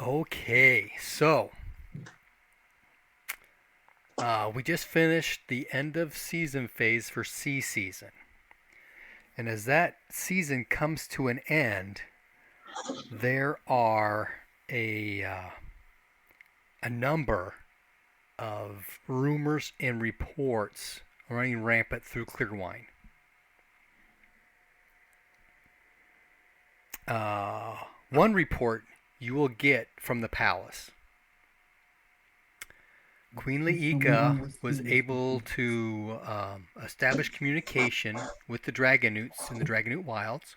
Okay, so we just finished the end of season phase for sea season. And as that season comes to an end, there are a number of rumors and reports running rampant through Clearwine. One report you will get from the palace. Queen Laika was able to establish communication with the Dragonutes in the Dragonute Wilds.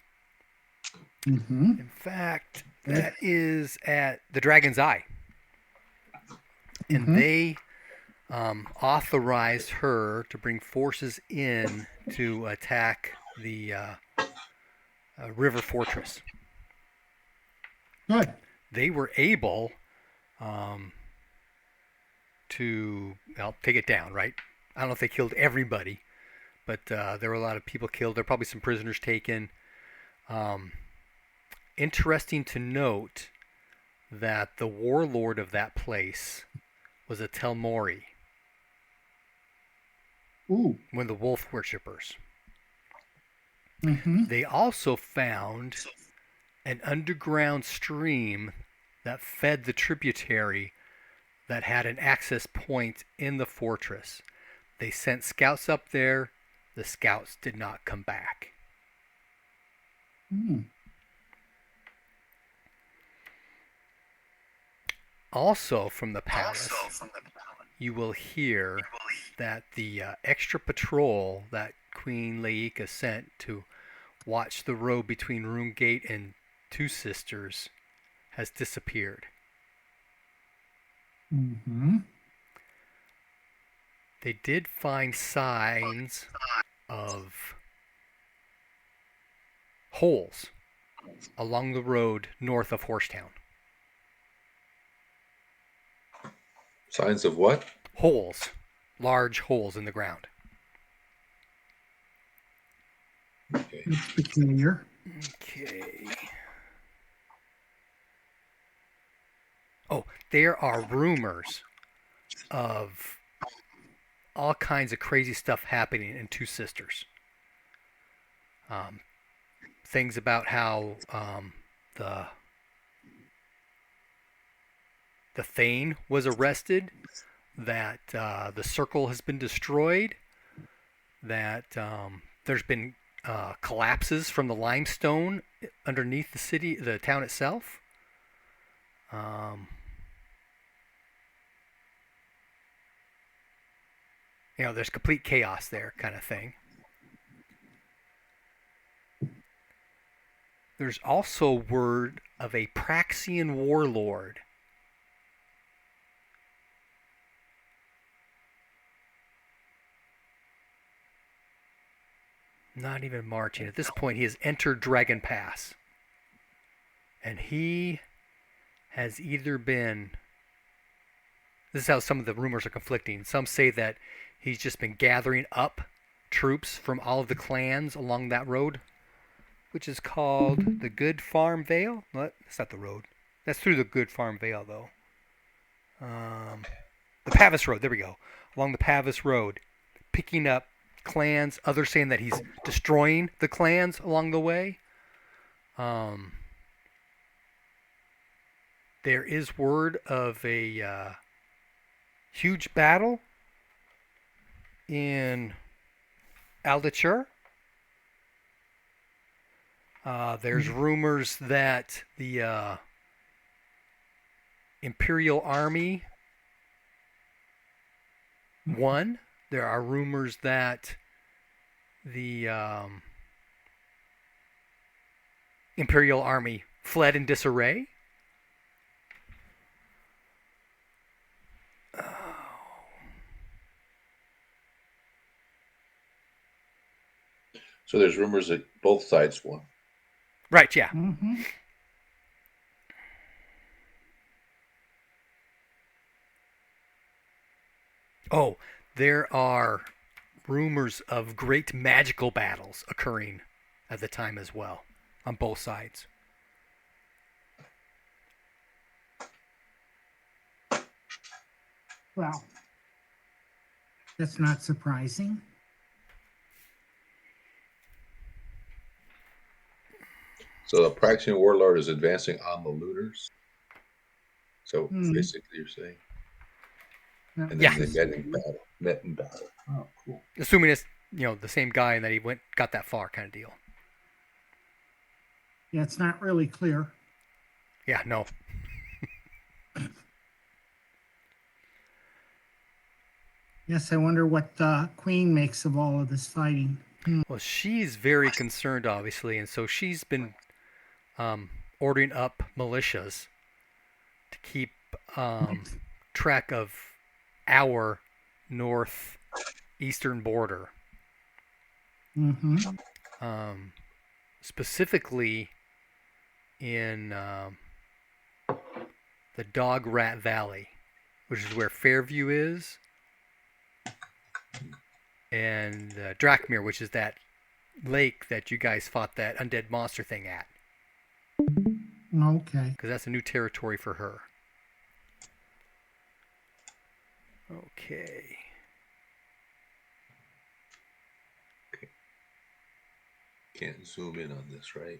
Mm-hmm. In fact, that is at the Dragon's Eye. And they authorized her to bring forces in to attack the river fortress. Good. They were able to take it down, right? I don't know if they killed everybody, but there were a lot of people killed. There were probably some prisoners taken. Interesting to note that the warlord of that place was a Telmori. Ooh. One of the wolf worshippers. Mm-hmm. They also found an underground stream that fed the tributary that had an access point in the fortress. They sent scouts up there. The scouts did not come back. Mm. Also from the palace, you will hear that the extra patrol that Queen Laika sent to watch the road between Roomgate and Two Sisters has disappeared. Mm-hmm. They did find signs of holes along the road north of Horsetown. Signs of what? Holes. Large holes in the ground. Okay. That's peculiar. Okay. Oh, there are rumors of all kinds of crazy stuff happening in Two Sisters. Things about how the Thane was arrested, that the circle has been destroyed, that there's been collapses from the limestone underneath the town itself. There's complete chaos there, kind of thing. There's also word of a Praxian warlord. Not even marching. At this point, he has entered Dragon Pass. And he has either been... This is how some of the rumors are conflicting. Some say that he's just been gathering up troops from all of the clans along that road, which is called the Good Farm Vale. What? That's not the road. That's through the Good Farm Vale, though. The Pavis Road. There we go. Along the Pavis Road, picking up clans. Others saying that he's destroying the clans along the way. There is word of a huge battle in Aldacher. There's rumors that the Imperial Army won. There are rumors that the Imperial Army fled in disarray. So there's rumors that both sides won. Right, yeah. Mm-hmm. Oh, there are rumors of great magical battles occurring at the time as well, on both sides. Well, that's not surprising. So the Praxian warlord is advancing on the Lunars. So Hmm. basically, you're saying, and Yeah. then they met in battle. Oh, cool. Assuming it's the same guy and that he got that far kind of deal. Yeah, it's not really clear. Yeah, no. Yes, I wonder what the Queen makes of all of this fighting. Well, she's very concerned, obviously, and so she's been ordering up militias to keep track of our northeastern border. Mm-hmm. Specifically in the Dog Rat Valley, which is where Fairview is, and Drakmere, which is that lake that you guys fought that undead monster thing at. Okay. Because that's a new territory for her. Okay. Can't zoom in on this, right?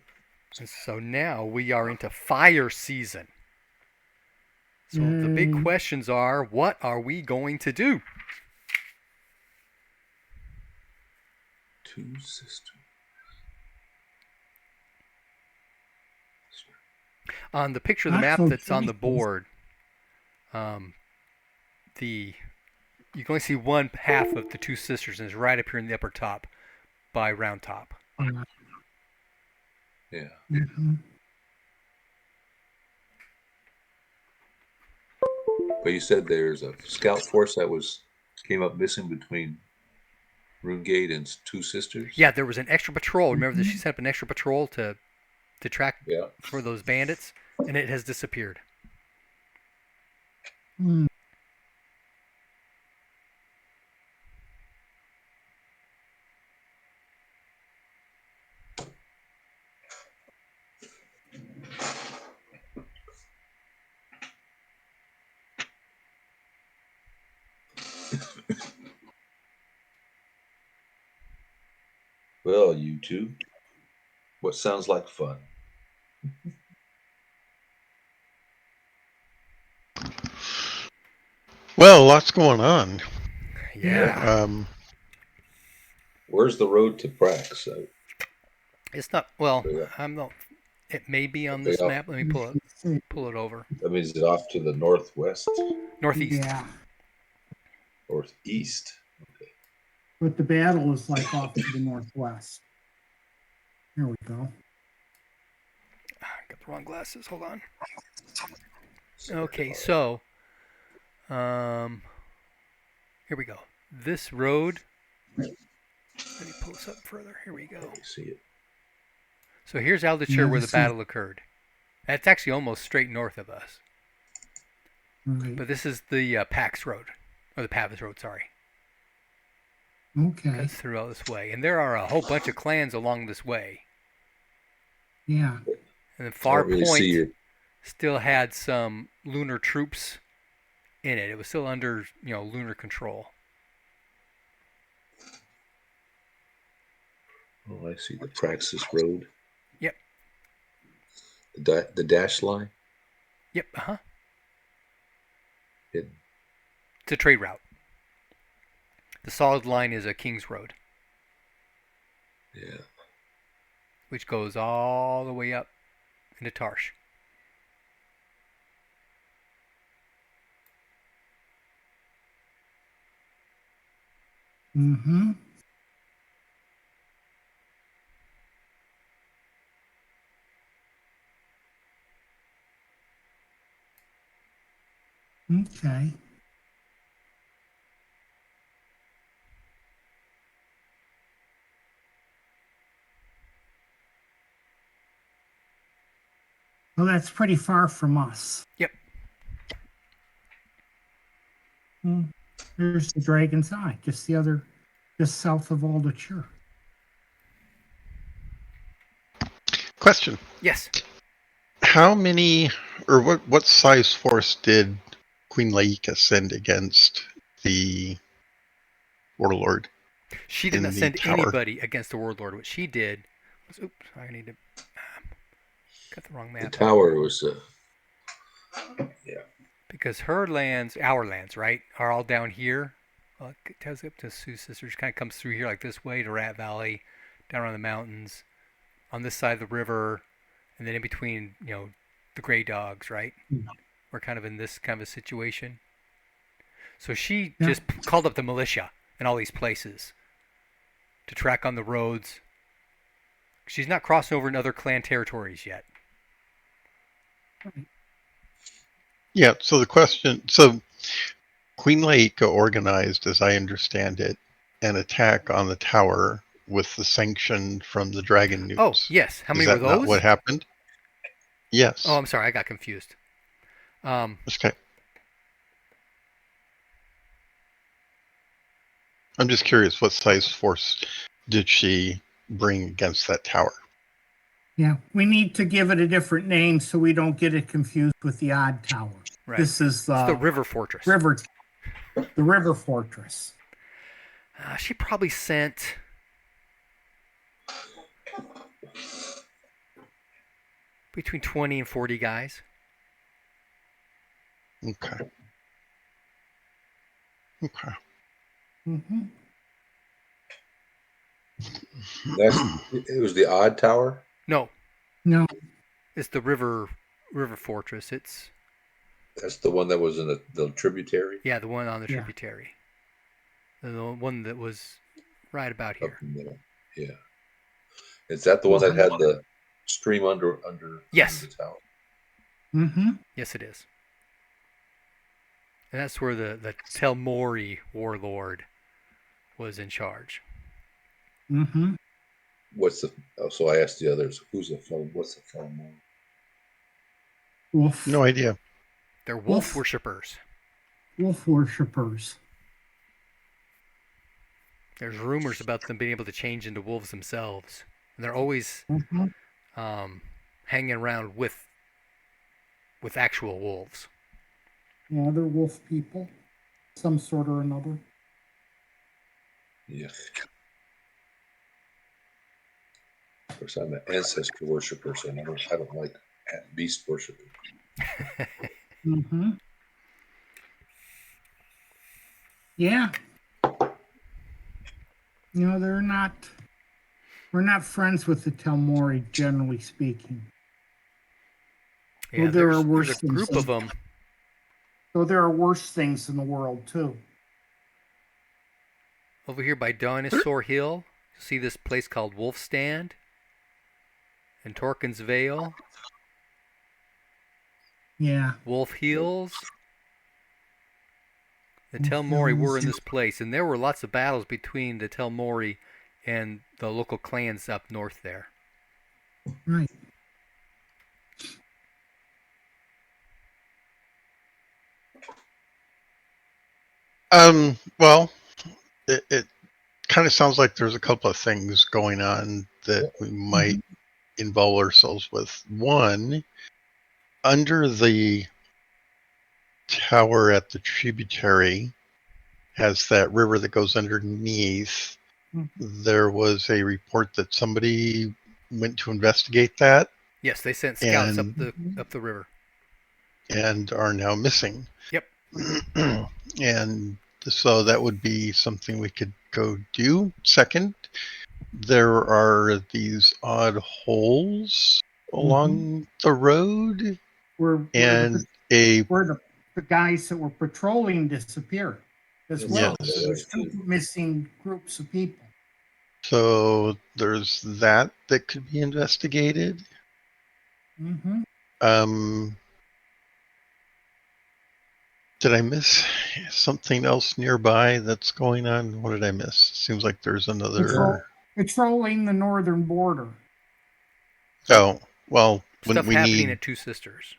And so now we are into fire season. So the big Yay. questions are, what are we going to do? Two sisters. On the picture of the map that's on the board, you can only see one half of the two sisters, and it's right up here in the upper top by Round Top. Yeah. Mm-hmm. But you said there's a scout force that came up missing between Runegate and Two Sisters. Yeah, there was an extra patrol. Remember that she set up an extra patrol to track Yeah. for those bandits, and it has disappeared. Mm. Well, you two, what sounds like fun? Well, lots going on. Yeah. Where's the road to Prax? It's not, well, Yeah. I'm not, it may be on Okay, this off- map. Let me pull it over. That means it's off to the northwest, Northeast. Yeah. northeast. Okay. But the battle is like off to the northwest. Here we go. Got the wrong glasses. Hold on. Okay, so here we go. This road. Let me pull this up further. Here we go. I see it. So here's Aldichir where the battle occurred. That's actually almost straight north of us. Right. But this is the Pax Road, or the Pavis Road, sorry. Okay. Cuts through all this way. And there are a whole bunch of clans along this way. Yeah. And then Far really Point still had some lunar troops in it. It was still under, lunar control. Oh, I see the Praxis Road. Yep. The dash line. Yep, uh-huh. Hidden. It's a trade route. The solid line is a King's Road, Yeah. which goes all the way up into Tarsh. Mm-hmm. Okay. Well, that's pretty far from us. Yep. There's the Dragon's Eye, just south of Aldichir. Question. Yes. How many, or what size force did Queen Laika send against the warlord She did in not the send tower? anybody against the warlord. What she did was, oops, I need to got the wrong The map. tower was, yeah. Because her lands, our lands, right, are all down here. Well, it tells up to Sioux Sisters, kind of comes through here like this way to Rat Valley, down around the mountains, on this side of the river, and then in between, the gray dogs, right? We're kind of in this kind of a situation. So she Yeah. just called up the militia in all these places to track on the roads. She's not crossed over in other clan territories yet. Yeah, so the question, so Queen Laika organized, as I understand it, an attack on the tower with the sanction from the dragon Oh, newts. yes. How Is many were that not what those? happened? Yes. Oh, I'm sorry. I got confused. Okay. I'm just curious, what size force did she bring against that tower? Yeah, we need to give it a different name so we don't get it confused with the Odd Tower. Right. This is It's the River Fortress. the River Fortress. She probably sent between 20 and 40 guys. Okay. Okay. Mm-hmm. It was the odd tower. No, No, it's the River Fortress. It's That's the one that was in the tributary the one on the Yeah. tributary. The one that was right about up here. in the middle. Yeah. Is that the one that had the stream under Yes. the tower? mm-hmm. Yes, it is. And that's where the Telmori warlord was in charge. Mm-hmm. So I asked the others, what's the fellow more? Wolf. No idea. They're wolf Wolf. worshippers. Wolf worshippers. There's rumors about them being able to change into wolves themselves. And they're always Mm-hmm. hanging around with actual wolves. Yeah, they're wolf people, some sort or another. Yeah. Of course, I'm an ancestor worshiper, so I don't like beast worshipers. Mm-hmm. Yeah. They're not. We're not friends with the Telmori, generally speaking. Yeah, Well, there are there's worse a group things. of them. So there are worse things in the world too. Over here by Dinosaur Hill, see this place called Wolf Stand? In Torkins Vale, Yeah. Wolf Hills. The Wolf Telmori were Hills. in this place, and there were lots of battles between the Telmori and the local clans up north there. Right. Well, it kind of sounds like there's a couple of things going on that we might involve ourselves with. One, under the tower at the tributary has that river that goes underneath. Mm-hmm. There was a report that somebody went to investigate that Yes, they sent scouts up and the river. and are now missing. Yep. And so that would be something we could go do. Second, there are these odd holes along the road, and where the guys that were patrolling disappeared as well. Yes. So there's two missing groups of people. So there's that could be investigated. Mm-hmm. Did I miss something else nearby that's going on? What did I miss? Seems like there's another. Patrolling the northern border. Oh, well, Stuff wouldn't we happening need? at Two Sisters.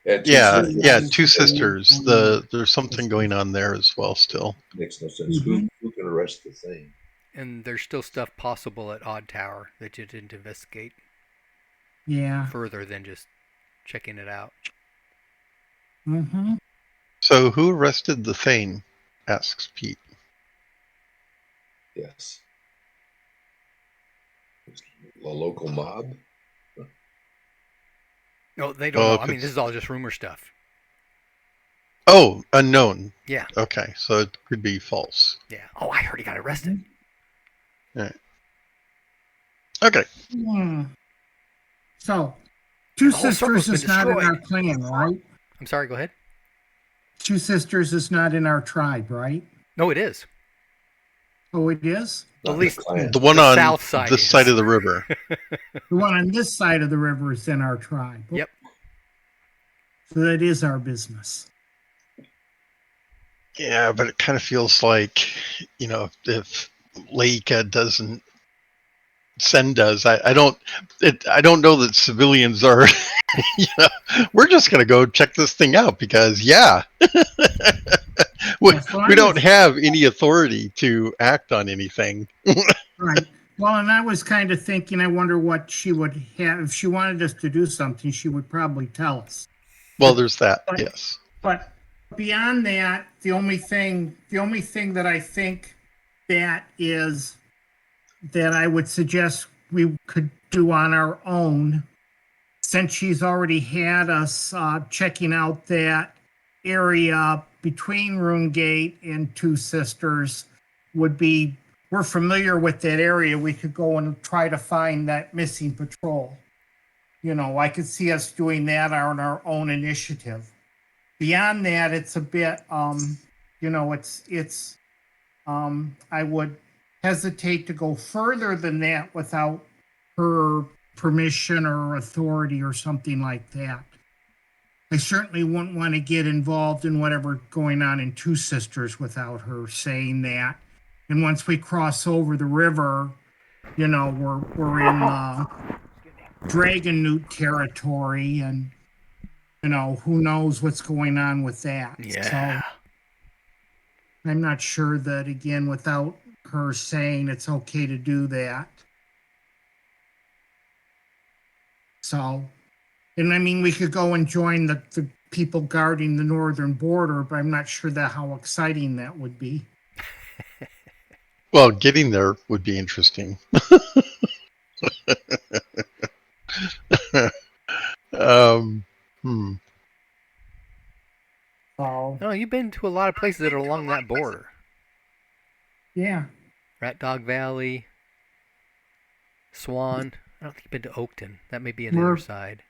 Yeah, Two Sisters. There's something going on there as well. Still, Makes no sense. Mm-hmm. Who can arrest the thing? And there's still stuff possible at Odd Tower that you didn't investigate Yeah. further than just checking it out. Mm-hmm. So who arrested the Thane? Asks Pete. Yes. A local mob? No, they don't Oh, know. if I mean, this it's is all just rumor stuff. unknown. Yeah, Okay, so it could be false. yeah. Oh, I heard he got arrested. All right. Okay. Hmm. So, And Two the whole circle's Sisters been is not in our destroyed. clan, right? I'm sorry. Go ahead. Two Sisters is not in our tribe, right? No, it is. Oh, it is? Well, Not at in the least clan. The one the on south side this side is. of the river. The one on this side of the river is in our tribe. Yep. So that is our business. Yeah, but it kind of feels like, if Leica doesn't send us, I don't know that civilians are, we're just going to go check this thing out because, we, Yes, well, we I don't was have any authority to act on anything. right. Well, and I was kind of thinking, I wonder what she would have. If she wanted us to do something, she would probably tell us. Well, there's that, But yes. But beyond that, the only thing that I think that I would suggest we could do on our own, since she's already had us checking out that area between Runegate and Two Sisters, would be, we're familiar with that area. We could go and try to find that missing patrol. I could see us doing that on our own initiative. Beyond that, it's a bit, I would hesitate to go further than that without her permission or authority or something like that. I certainly wouldn't want to get involved in whatever going on in Two Sisters without her saying that. And once we cross over the river, we're in Dragon Newt territory, and who knows what's going on with that. Yeah. So I'm not sure that, again, without her saying it's okay to do that. So, and I mean, we could go and join the people guarding the northern border, but I'm not sure how exciting that would be. Well, getting there would be interesting. um, hmm. So, No, you've been to a lot of places that are along that border. yeah. Rat Dog Valley, Swan. I don't think you've been to Oakton. That may be on the other side.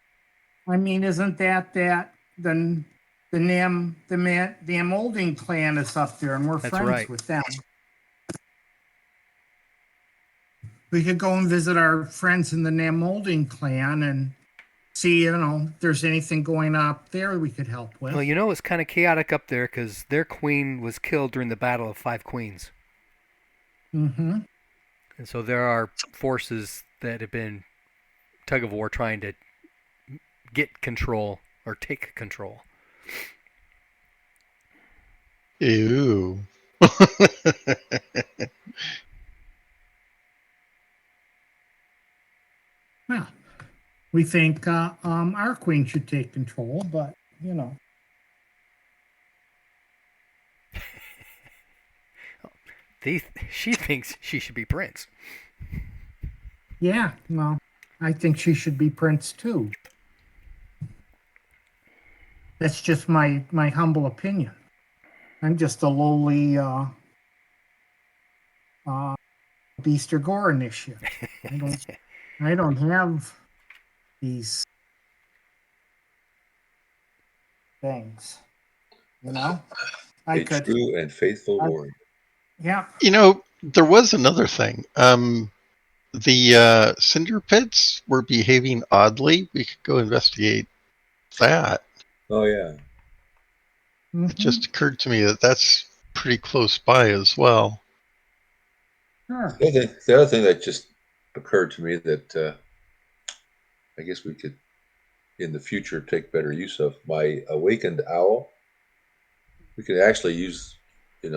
I mean, isn't that the Nam Olding clan is up there, and we're That's friends right. with them. We could go and visit our friends in the Nam Molding clan and see, if there's anything going on up there we could help with. Well, it's kind of chaotic up there because their queen was killed during the Battle of Five Queens. Mm-hmm. And so there are forces that have been tug of war trying to get control or take control. Ew. Well, we think our queen should take control, but She thinks she should be prince. yeah, well, I think she should be prince too. That's just my humble opinion. I'm just a lowly beast or gore initiate. I don't have these things. I A could. true and faithful warrior. Yeah. There was another thing. The cinder pits were behaving oddly. We could go investigate that. Oh yeah. Mm-hmm. It just occurred to me that that's pretty close by as well. Sure. The other thing that just occurred to me that I guess we could, in the future, take better use of, my awakened owl. We could actually use, he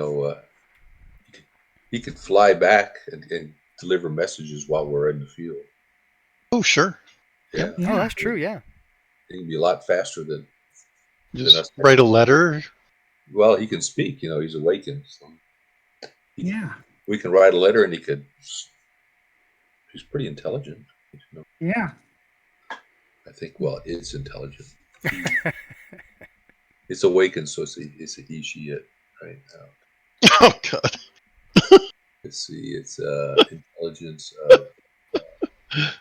could fly back and deliver messages while we're in the field. Oh, sure. Yeah. Oh, that's true, yeah. He can be a lot faster than Just write a letter. Well, he can speak. He's awakened. So Yeah. we can write a letter, and he's pretty intelligent. Yeah. I think. Well, it's intelligent. It's awakened, so it's a he, she, it right now. Oh God. Let's see. It's intelligence of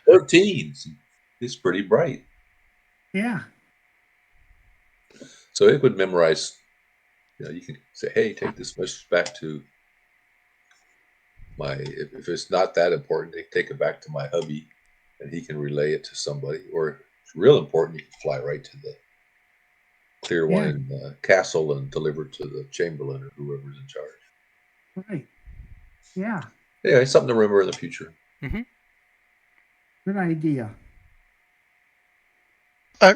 13. He's pretty bright. Yeah. So it would memorize. You can say, "Hey, take this message back to my." If it's not that important, they take it back to my hubby, and he can relay it to somebody. Or if it's real important, you can fly right to the Clearwine Castle and deliver it to the Chamberlain or whoever's in charge. Right. Yeah. Anyway, something to remember in the future. Mm-hmm. Good idea.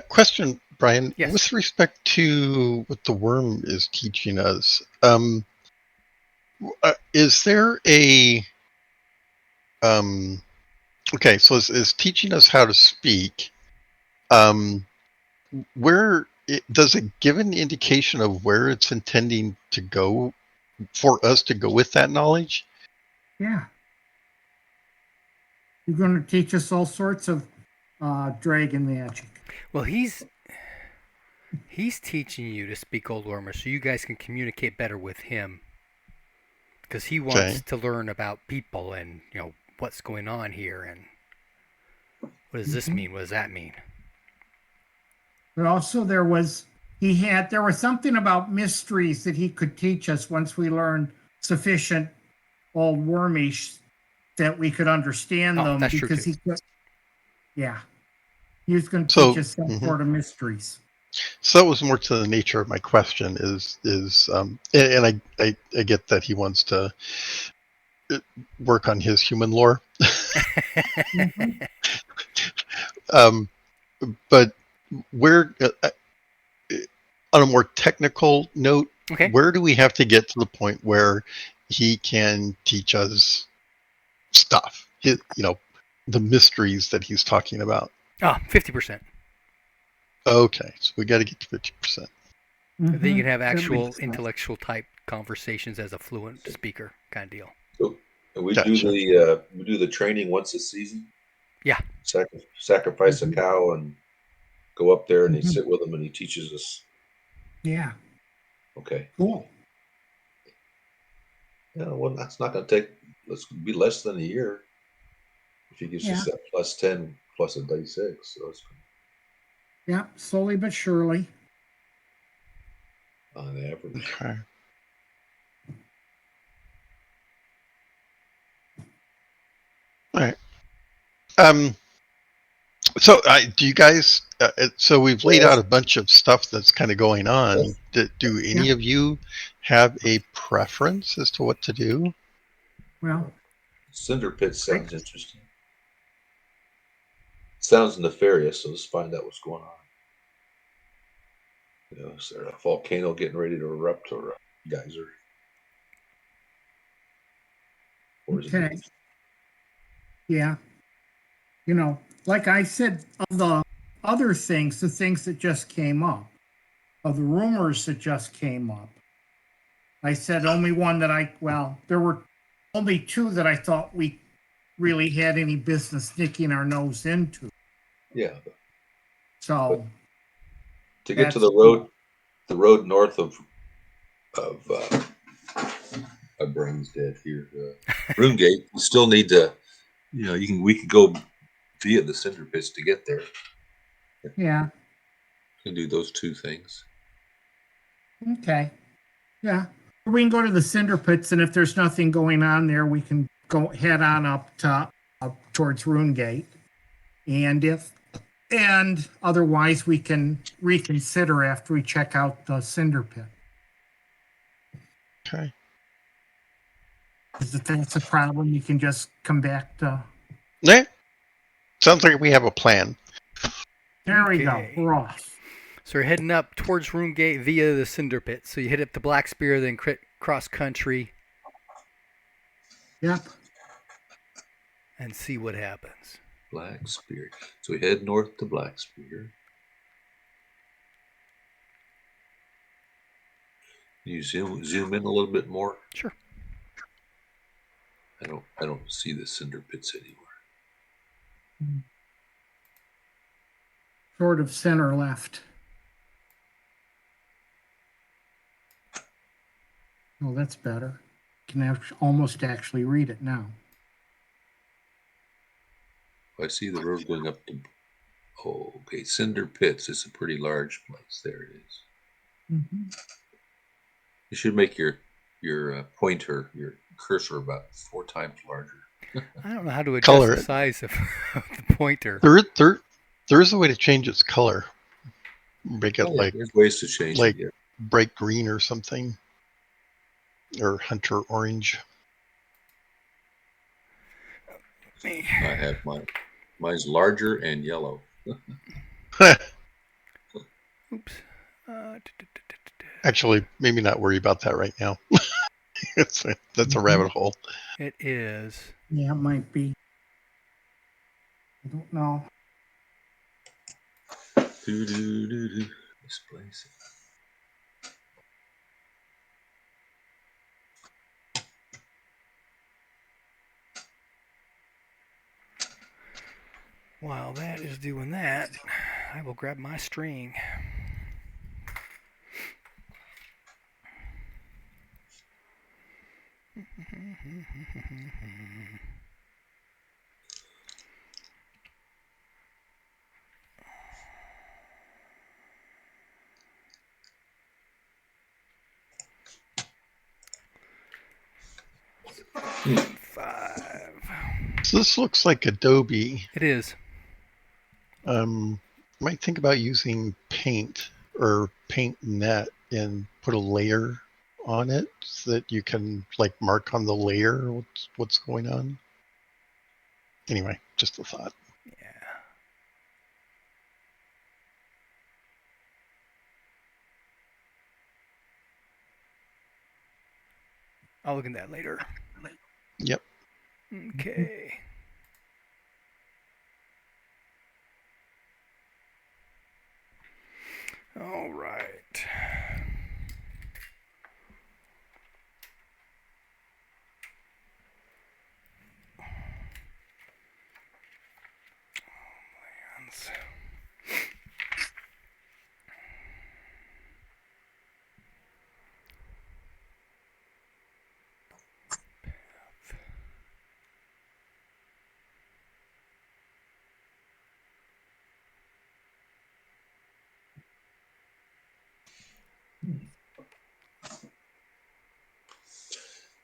Question, Brian. Yes. With respect to what the worm is teaching us, is there a okay? So is teaching us how to speak. Where does it give an indication of where it's intending to go for us to go with that knowledge? Yeah. You're going to teach us all sorts of dragon magic. Well, he's teaching you to speak Old Wormer so you guys can communicate better with him. Because he wants to learn about people and, what's going on here and what does this mean? What does that mean? But also there was something about mysteries that he could teach us once we learned sufficient Old Wormish that we could understand them, that's because true too. He was going to teach us some sort of mysteries. So that was more to the nature of my question and I get that he wants to work on his human lore. But where, on a more technical note, where do we have to get to the point where he can teach us stuff? The mysteries that he's talking about. 50%. Okay, so we got to get to 50%. Then you can have actual intellectual type conversations as a fluent speaker kind of deal. So we Gotcha. do the training once a season. Yeah. Sacrifice a cow and go up there, and he sit with them, and he teaches us. Yeah. Okay. Cool. Yeah. Well, that's not going to take. Let's be less than a year. If he gives us that plus 10 plus a day 6, so it's slowly but surely. On average. Okay. All right. So do you guys? So we've laid out a bunch of stuff that's kind of going on. Yes. Do any of you have a preference as to what to do? Well, Cinder Pit sounds interesting. Sounds nefarious, so let's find out what's going on. Is there a volcano getting ready to erupt or a geyser? Okay. Yeah. Like I said, of the other things, the things that just came up, of the rumors that just came up, I said only one that there were only 2 that I thought we really had any business sticking our nose into. Yeah. So to get to the road north of my brain's dead here. Broomgate, you still need to, we could go via the Cinder Pits to get there. Yeah. You can do those 2 things. Okay. Yeah. We can go to the Cinder Pits, and if there's nothing going on there, we can head on up towards Runegate. And otherwise we can reconsider after we check out the Cinder Pit. Okay. If that's a problem, you can just come back to. Yeah. Sounds like we have a plan. There we go. We're off. So you're heading up towards Roomgate via the Cinder Pit. So you hit up the Black Spear, then cross country. Yep. And see what happens. Black Spear. So we head north to Black Spear. Can you zoom in a little bit more? Sure. I don't see the cinder pits anywhere. Sort of center left. Oh, that's better. Can almost actually read it now. I see the road going up to. Oh, okay. Cinder Pits. It's a pretty large place. There it is. Mm-hmm. You should make your pointer, your cursor, about 4 times larger. I don't know how to adjust Color the it. size of the pointer. There is a way to change its color. Make it Oh, yeah, there's ways to change like it. Yeah. bright green or something, or hunter orange. I have mine. Mine's larger and yellow. Oops. Actually, maybe not worry about that right now. That's a rabbit hole. It is. Yeah, it might be. I don't know. Misplace it. While that is doing that, I will grab my string. Five. So this looks like Adobe. It is. Might think about using Paint or Paint Net and put a layer on it so that you can like mark on the layer what's going on. Anyway, just a thought. Yeah. I'll look at that later. Yep. Okay. All right. Lands.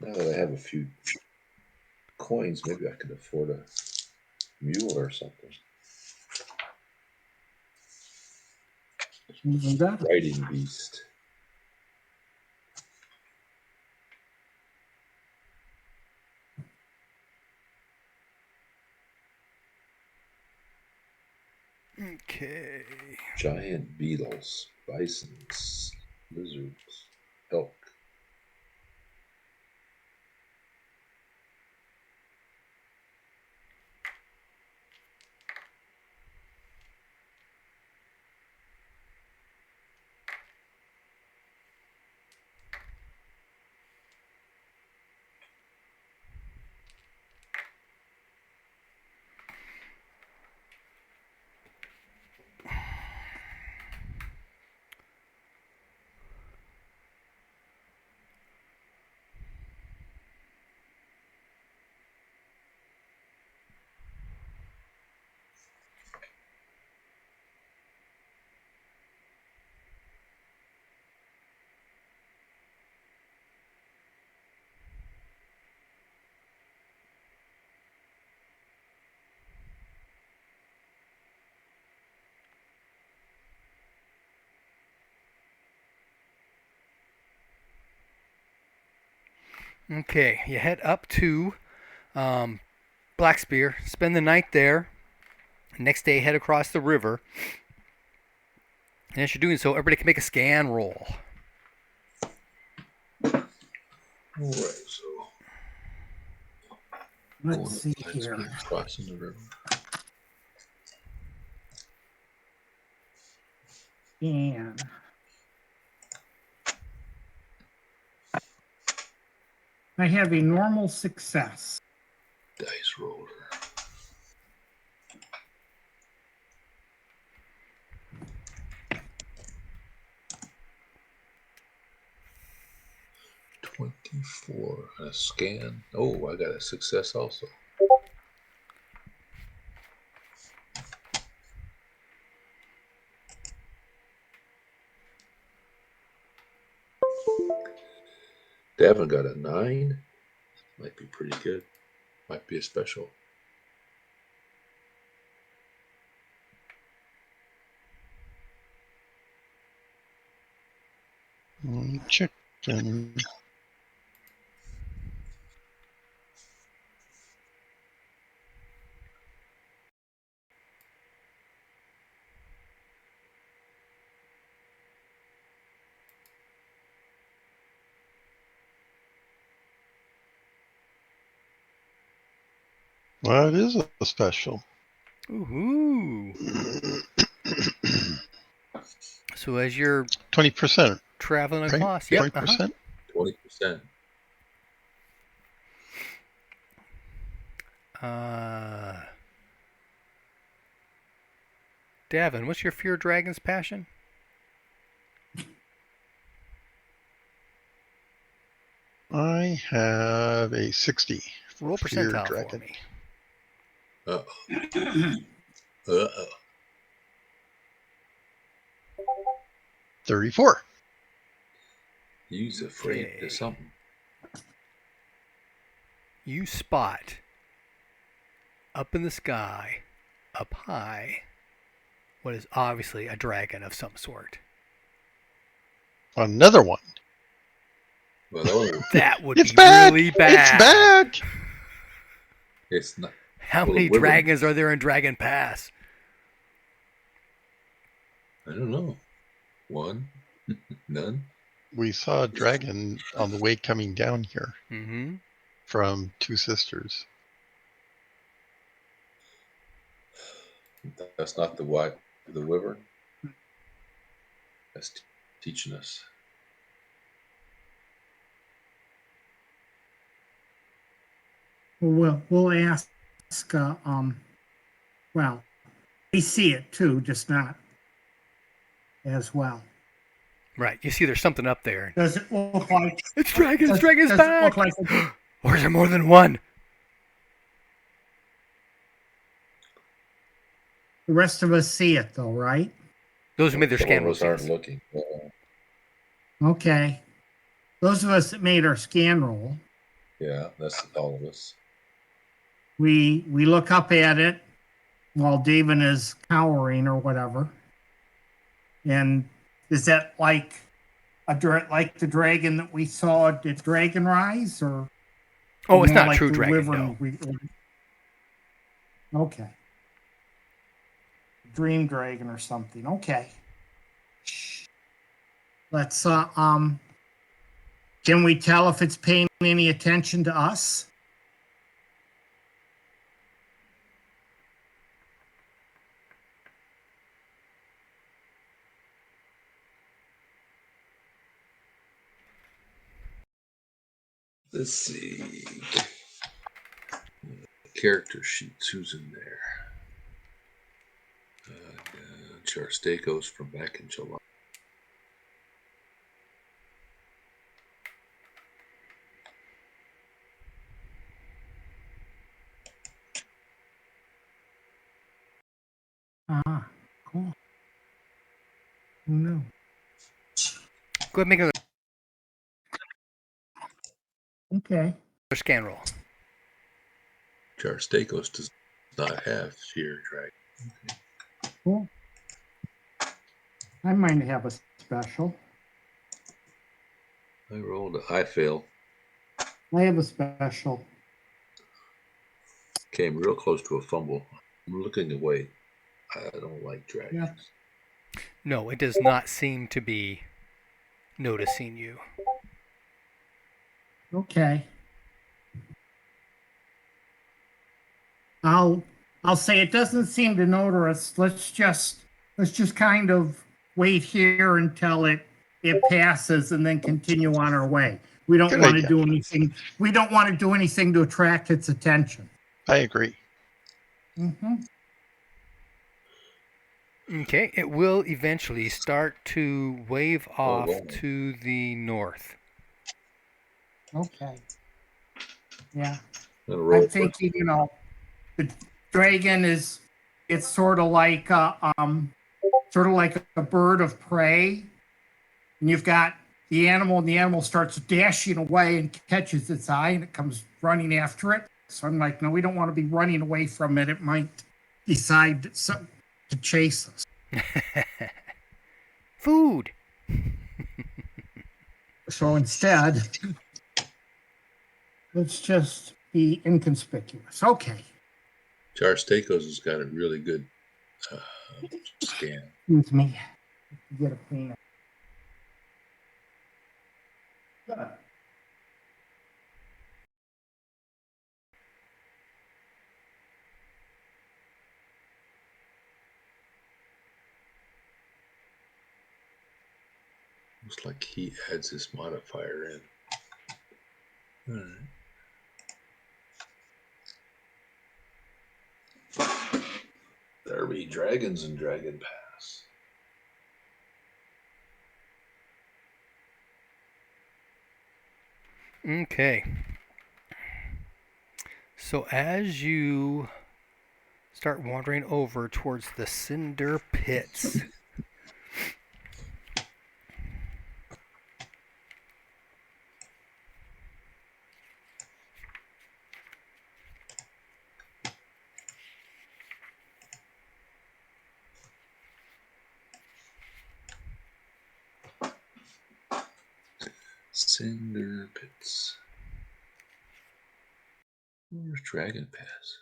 Now that I have a few coins, maybe I could afford a mule or something. Even better. Riding beast. Okay. Giant beetles, bisons, lizards, elk. Okay. You head up to Black Spear, spend the night there. Next day, head across the river. And as you're doing so, everybody can make a scan roll. All right, so Let's see here. Crossing the river. And I have a normal success. Dice roller. $24. A scan. Oh, I got a success also. Davin got a 9. Might be pretty good. Might be a special. Chicken. Well, it is a special. Ooh. So as you're 20%, traveling right? across, yep, 20%. 20%. Davin, what's your fear dragon's passion? I have a 60. Roll Fear percentile for dragon. me. Uh-oh. Uh-oh. 34. He's afraid Okay. of something. You spot up in the sky, up high, what is obviously a dragon of some sort. Another one. Well, That would It's be back. really bad. It's back. it's not. How Well, many the women- dragons are there in Dragon Pass? I don't know. 1? None? We saw a dragon on the way coming down here Mm-hmm. from Two Sisters. That's not the wyvern. That's teaching us. We'll ask. Well, we see it too, just not as well. Right. You see there's something up there. Does it look like? It's dragons! Does, Dragon's does back! it look like? Or is there more than one? The rest of us see it though, right? Those who made their Some scan of rolls. us aren't Yes. looking. Okay. Those of us that made our scan roll, Yeah, that's all of us. we look up at it while David is cowering or whatever. And is that like like the dragon that we saw at Dragon Rise, or Oh, it's more not a like true the dragon, wyvern no. Okay. Dream dragon or something. Okay. Let's can we tell if it's paying any attention to us? Let's see. Character sheets. Who's in there? Charstakos from back in July. Ah, cool. Who knew? Go ahead and make another Okay. scan roll. Charstakos does not have fear dragon. Cool. I might have a special. I rolled. I failed. I have a special. Came real close to a fumble. I'm looking away. I don't like dragons. No, it does not seem to be noticing you. Okay. I'll say it doesn't seem to notice us. Let's just kind of wait here until it passes and then continue on our way. We don't Good want to idea. do anything. We don't want to do anything to attract its attention. I agree. Mm-hmm. Okay, it will eventually start to wave Oh, off wow. to the north. Okay. Yeah. On a I'm roll. thinking, the dragon it's sort of like a bird of prey. And you've got the animal, and the animal starts dashing away and catches its eye, and it comes running after it. So I'm like, no, we don't want to be running away from it. It might decide to chase us. Food! So instead, let's just be inconspicuous. Okay. Charstacos has got a really good scan. Excuse me. Get a clean. Looks like he adds this modifier in. All right. There be dragons in Dragon Pass. Okay. So as you start wandering over towards the cinder pits, Cinder Pits. Where's Dragon Pass?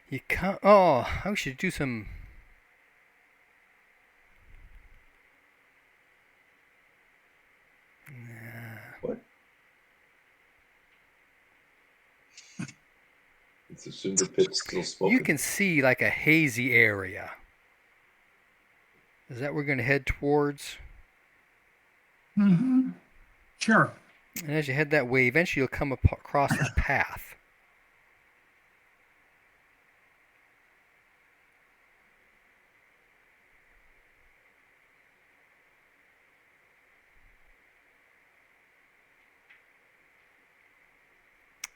you come. Oh, I should do some. What? It's a Cinder Pit still smoking. You can see like a hazy area. Is that we're going to head towards? Mm-hmm. Sure. And as you head that way, eventually you'll come across a path.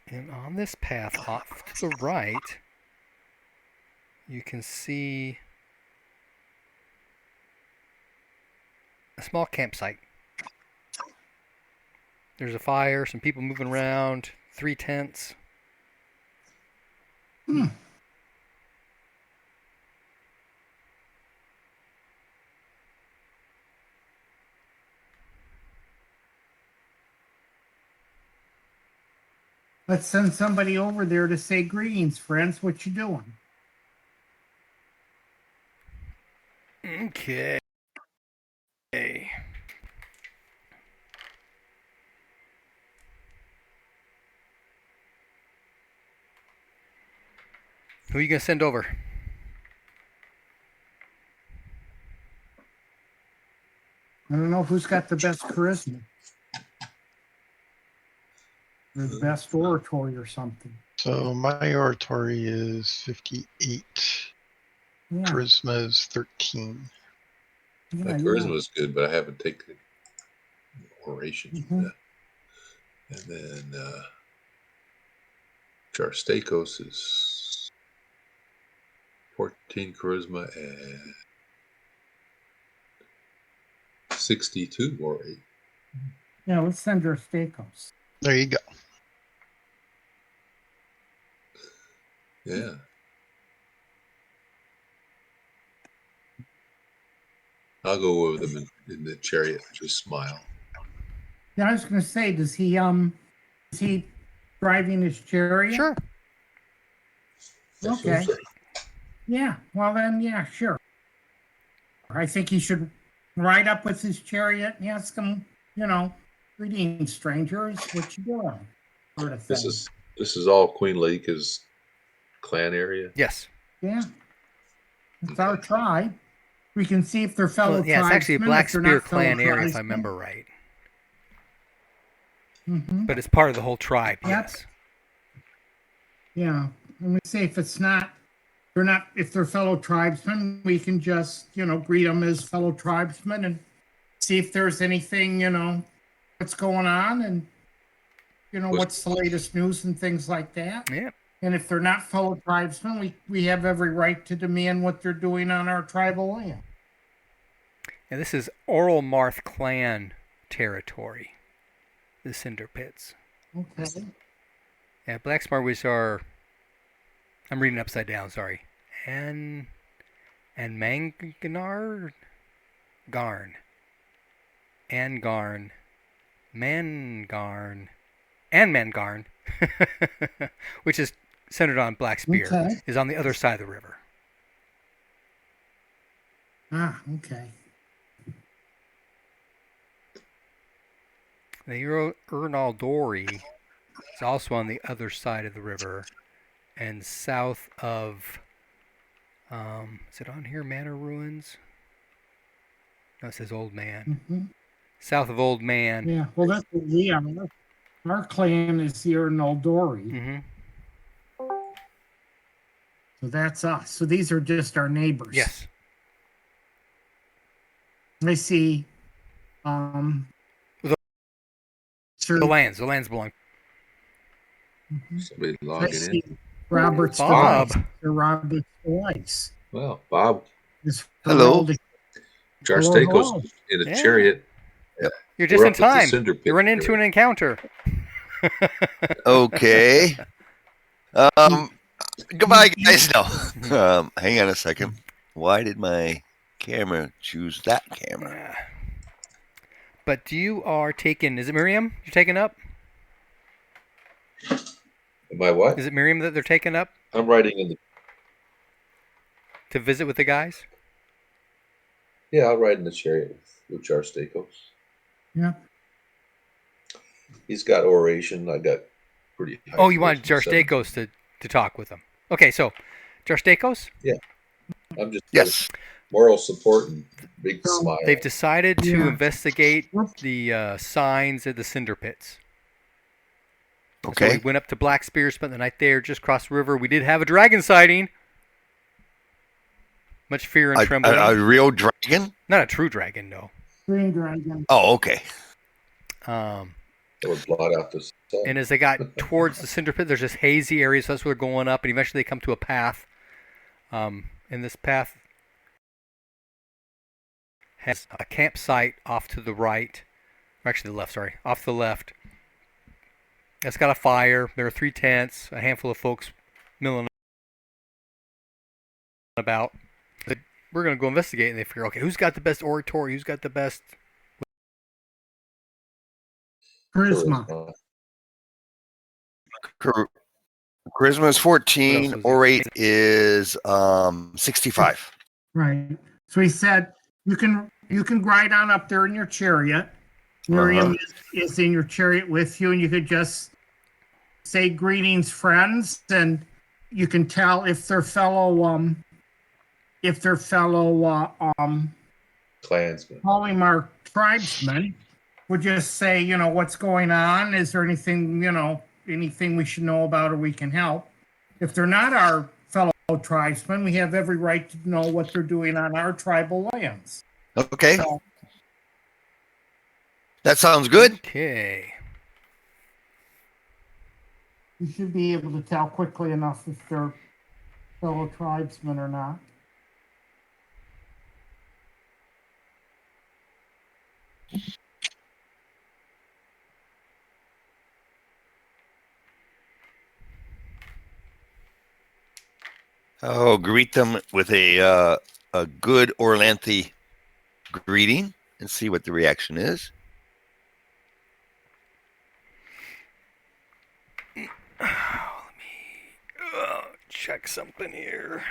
And on this path, off to the right, you can see a small campsite. There's a fire, some people moving around, 3 tents. Let's send somebody over there to say greetings, friends. What you doing? Okay. Who are you going to send over? I don't know who's got the best charisma or the best oratory or something. So my oratory is 58. Yeah. Charisma is 13. My Yeah, charisma is good, but I haven't taken it. oration. Mhm. And then Jarstakos is 14 charisma and 62 orate. Yeah, let's send her Stakos. There you go. Yeah. I'll go with him in the chariot. Just smile. Yeah, I was going to say, is he driving his chariot? Sure. Okay. Yeah. Well, then, yeah, sure. I think he should ride up with his chariot and ask him, greetings, strangers, what you doing? Sort of thing. This is all Queen Laika's clan area. Yes. Yeah. It's our tribe. We can see if they're fellow Well, yeah, it's actually a tribesmen, Black if they're Spear not fellow clan area, if I tribesmen. remember right. Mhm. But it's part of the whole tribe, Yep. yes. Yeah. And we say if if they're fellow tribesmen, we can just, greet them as fellow tribesmen and see if there's anything, what's going on and, what's the latest news and things like that. Yeah. And if they're not fellow tribesmen, we have every right to demand what they're doing on our tribal land. And this is Oral Marth clan territory, the Cinder Pits. Okay. Yeah, Black Smartwies are... I'm reading upside down, sorry. And Manganar? Garn. Angarn. Mangarn. And Mangarn, which is centered on Black Spear, Okay. is on the other side of the river. Ah, okay. The Ernaldori is also on the other side of the river and south of, is it on here, Manor Ruins? No, it says Old Man. Hmm. South of Old Man. Yeah. Well, that's what we are. Our clan is here in Noldori. Mm-hmm. So that's us. So these are just our neighbors. Yes. I see. The- Sir, The lands belong. Somebody I logging see in. Robert's Bob. device. Sir Robert's device. Well, Bob Is Hello. Jarstakos hello. in a Yeah. chariot. You're just We're in up at the time. Cinder Pit You run into area. an encounter. Okay. Goodbye, guys. No. Hang on a second. Why did my camera choose that camera? Yeah. But you are taking... Is it Miriam you're taking up? Am I what? Is it Miriam that they're taking up I'm riding in the. to visit with the guys? Yeah, I'll ride in the chariot with Jarstakos. Yeah. He's got oration. I got pretty high. Oh, you want charisma, 7. Jarstakos to talk with them. Okay, so Jarstakos, I'm just Yes. moral support and big So, smile. they've decided to Yeah. investigate the signs of the Cinder Pits. So we Okay. went up to Black Spear, spent the night there, just crossed the river. We did have a dragon sighting. Much fear and trembling. A real dragon? Not a true dragon, no. Green dragon. Oh, okay. That would blot out the sun. And as they got towards the Cinder Pit, there's this hazy area, so that's where they're going up, and eventually they come to a path. And this path has a campsite off to the right, or actually the left, sorry, off to the left. It's got a fire. There are 3 tents, a handful of folks milling about. But we're going to go investigate, and they figure, okay, who's got the best oratory? Who's got the best... Charisma. Charisma is 14. What else was it? Orate is 65. Right. So he said, you can ride on up there in your chariot. Miriam is in your chariot with you, and you could just say greetings, friends, and you can tell if they're fellow Klansman. Polymark tribesmen. Would just say, what's going on? Is there anything, anything we should know about or we can help? If they're not our fellow tribesmen, we have every right to know what they're doing on our tribal lands. Okay. So, That sounds good. Okay. You should be able to tell quickly enough if they're fellow tribesmen or not. Oh, greet them with a good or lengthy greeting and see what the reaction is. Let me check something here.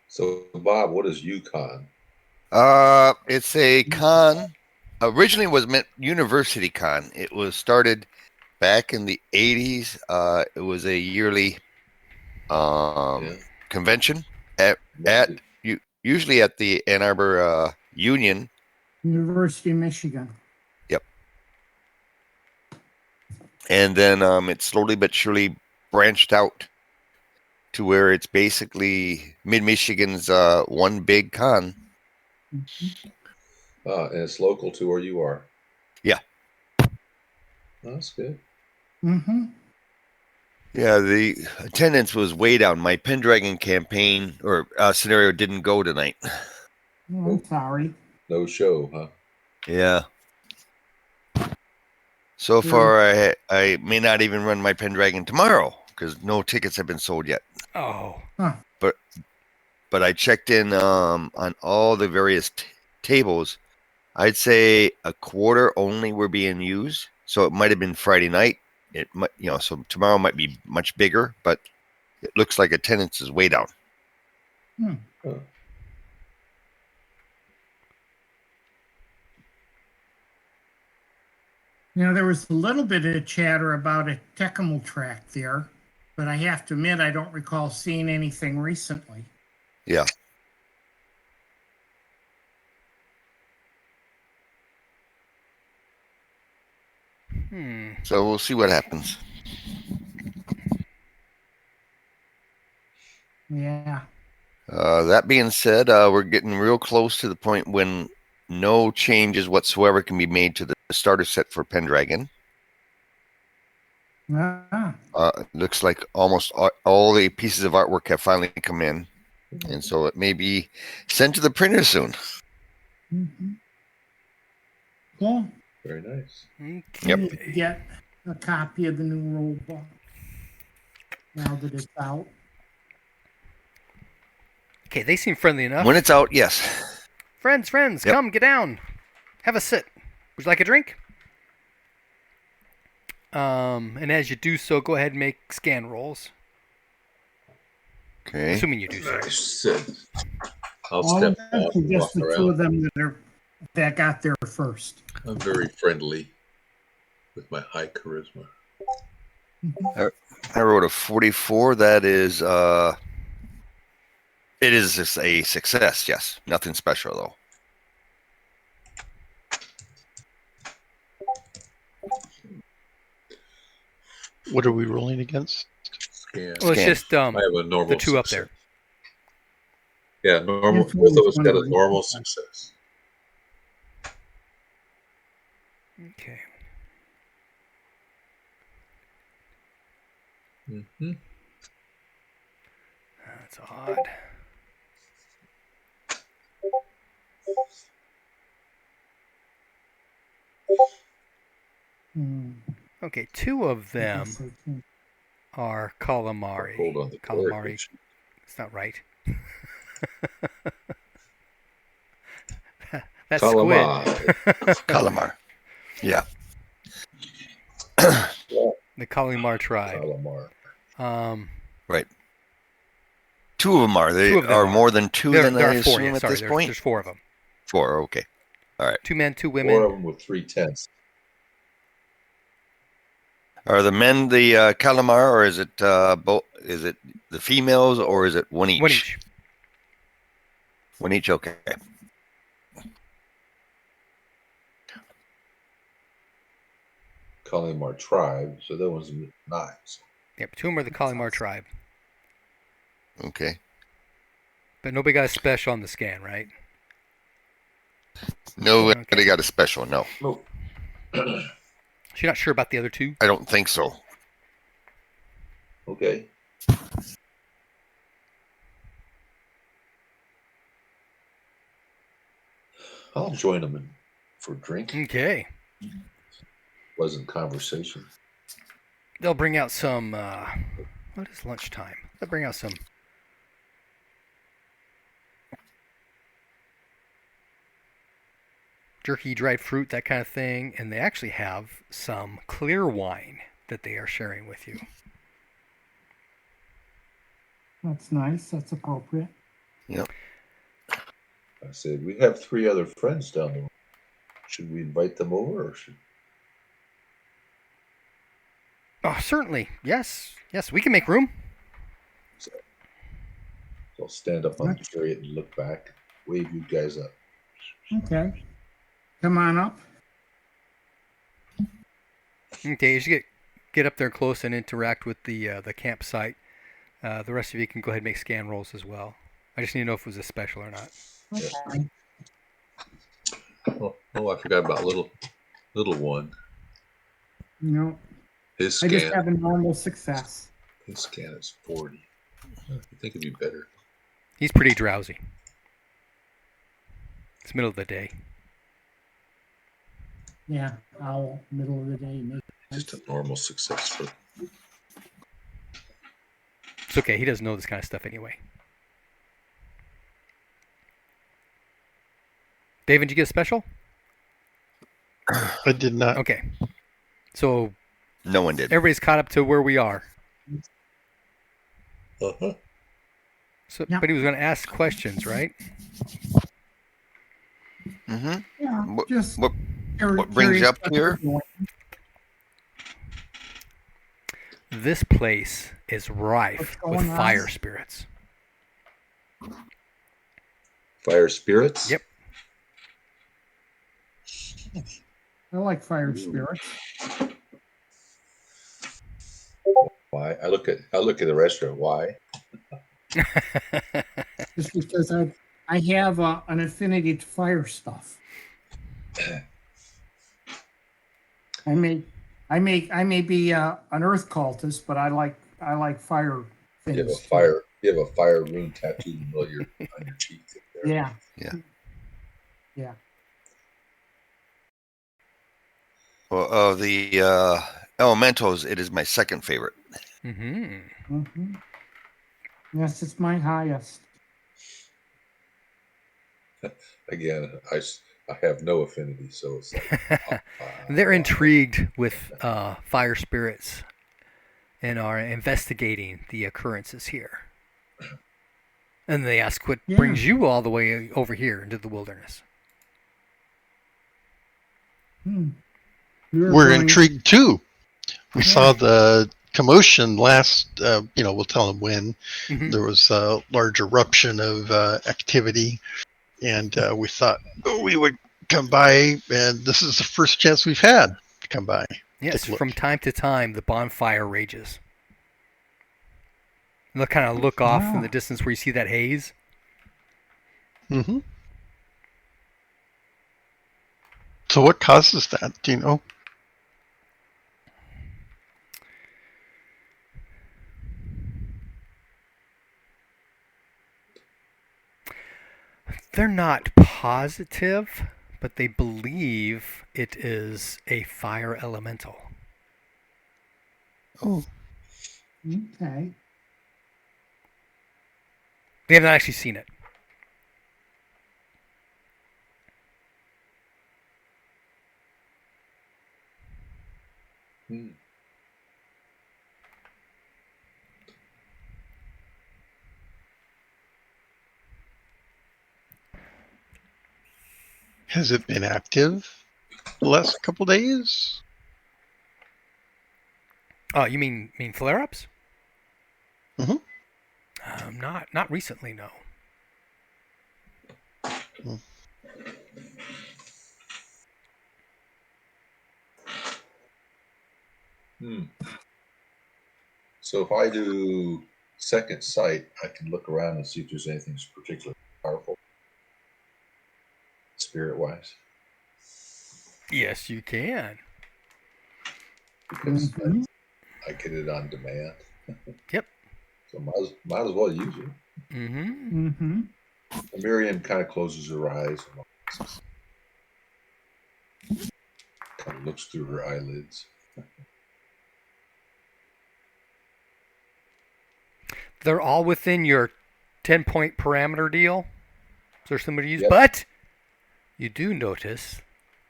So, Bob, what is Yukon? It's a con. Originally was meant university con. It was started back in the 80s. It was a yearly Yeah. convention at usually at the Ann Arbor Union. University of Michigan. Yep. And then it slowly but surely branched out to where it's basically Mid Michigan's one big con. And it's local to where you are. Yeah. Oh, that's good. Mm-hmm. Yeah, the attendance was way down. My Pendragon campaign or scenario didn't go tonight. Oh, I'm sorry. No show, huh? Yeah. So far, I may not even run my Pendragon tomorrow because no tickets have been sold yet. Oh. Huh. But I checked in on all the various tables. I'd say a quarter only were being used. So it might have been Friday night. It might, so tomorrow might be much bigger, but it looks like attendance is way down. Huh. There was a little bit of chatter about a Tecamo track there, but I have to admit I don't recall seeing anything recently. Yeah. So we'll see what happens. Yeah. That being said, we're getting real close to the point when no changes whatsoever can be made to the starter set for Pendragon. Looks like almost all the pieces of artwork have finally come in, and so it may be sent to the printer soon. Mm-hmm. Cool. Very nice. Yep. Get a copy of the new rule book now that it's out. Okay, they seem friendly enough. When it's out, yes. Friends, Yep. come, get down. Have a sit. Would you like a drink? And as you do so, go ahead and make scan rolls. Okay. Assuming you do so. Nice. Sit. I'll All step of them, off or and just walk the two of around. them that got there first. I'm very friendly with my high charisma. I wrote a 44. That is, it is just a success. Yes, nothing special though. What are we rolling against? Scan. Well, it's Scan. just I have a normal the two up success. there. Yeah, normal. It's Both of always us got a wondering. normal success. Okay. Mm-hmm. That's odd. Okay, two of them are I calamari. pulled on the Calamari. cord. It's not right. That's squid. Calamari. Calamar. Yeah. The Calamar tribe. Calamar. Right. Two of them are. They Two of them are are. more than two. There Then are I four. assume Yeah, at sorry, this point. there's four of them. Four. Okay. All right. 2 men, 2 4 of women. them with 3 tenths. Are the men the calamar, or is it both? Is it the females, or is it one each? One each. One each. Okay. Calamar tribe. So that one's with knives. Yep, 2 of them are the Calamar tribe. Okay. But nobody got a special on the scan, right? Nobody Okay. got a special. No, Nope. So you're not sure about the other 2? I don't think so. Okay. I'll join them for a drink. Okay. Pleasant conversation. They'll bring out some, what is lunchtime? They'll bring out some jerky, dried fruit, that kind of thing. And they actually have some clear wine that they are sharing with you. That's nice. That's appropriate. Yep. I said, we have 3 other friends down there. Should we invite them over or should Oh, certainly. Yes. Yes, we can make room. so I'll stand up on the chariot and look back, wave you guys up. Okay. Come on up. Okay, as you get up there close and interact with the campsite, the rest of you can go ahead and make scan rolls as well. I just need to know if it was a special or not. Okay. Oh, I forgot about little one. No, His I just scan. have a normal success. His scan is 40. I think it'd be better. He's pretty drowsy. It's middle of the day. Yeah, owl, middle of the day. Just a normal success for. It's okay. He doesn't know this kind of stuff anyway. David, did you get a special? I did not. Okay. So No one did. everybody's caught up to where we are. Uh-huh. So, Yeah. but he was going to ask questions, right? Mm-hmm. Yeah, What- just what brings you up here? This place is rife What's with going on? fire spirits. Fire spirits? Yep. I like fire spirits. Why? I look at the restaurant. Why? Just because I have an affinity to fire stuff. I may be an earth cultist, but I like fire things. You have a fire rune tattooed in the middle of on your cheek. There. Yeah. Yeah. Yeah. Well, of the elementals, it is my second favorite. Mm-hmm. hmm Yes, it's my highest. Again, I have no affinity, so it's like They're intrigued with fire spirits and are investigating the occurrences here. And they ask what Yeah. brings you all the way over here into the wilderness. Hmm. We're intrigued too. We saw the commotion last, we'll tell them when. Mhm. There was a large eruption of activity, and we thought we would come by, and this is the first chance we've had to come by. Yes, Take a look. from time to time, the bonfire rages. And they'll kind of look off in the distance where you see that haze. Mm-hmm. So what causes that? Do you know? They're not positive, but they believe it is a fire elemental. Oh, Okay. They haven't actually seen it. Hmm. Has it been active the last couple days? Oh, you mean flare-ups? Mhm. Not recently, no. Hmm. So if I do second sight, I can look around and see if there's anything particularly powerful, spirit-wise, Yes, you can. because Mhm. I get it on demand. Yep. So might as well use it. Mm-hmm. Mm-hmm. Miriam kind of closes her eyes and kind of looks through her eyelids. They're all within your 10-point parameter deal. So there's somebody to use, Yep, but you do notice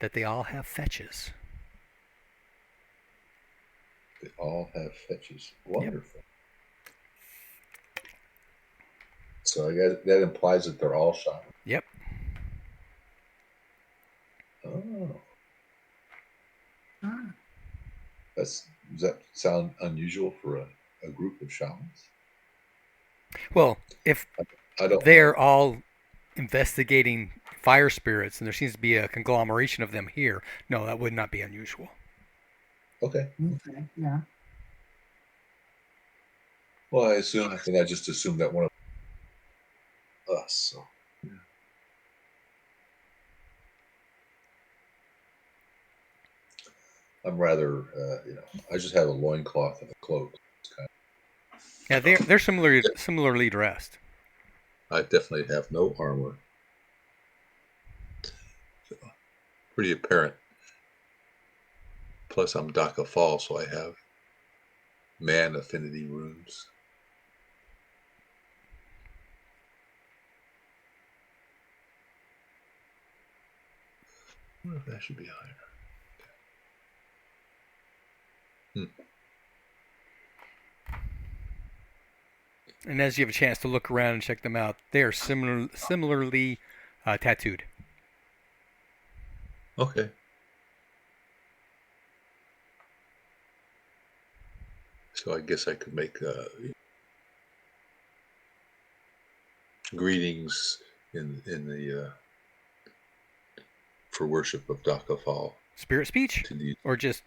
that they all have fetches. they all have fetches. Yep. Wonderful. So I guess that implies that they're all shamans. Yep. Oh, Ah. does that sound unusual for a group of shamans? Well, if I don't they're know. all investigating fire spirits and there seems to be a conglomeration of them here, no, that would not be unusual. Okay. Okay. Yeah. Well, I just assumed that one of us. So yeah. I'm rather, I just have a loincloth and a cloak. It's kind Yeah, they're similarly dressed. I definitely have no armor. So pretty apparent. Plus, I'm Daka Fall, so I have man affinity runes. I wonder if that should be higher. Hmm. And as you have a chance to look around and check them out, they are similarly tattooed. Okay. So I guess I could make greetings in the for worship of Daka Fall Spirit speech? to the. Or just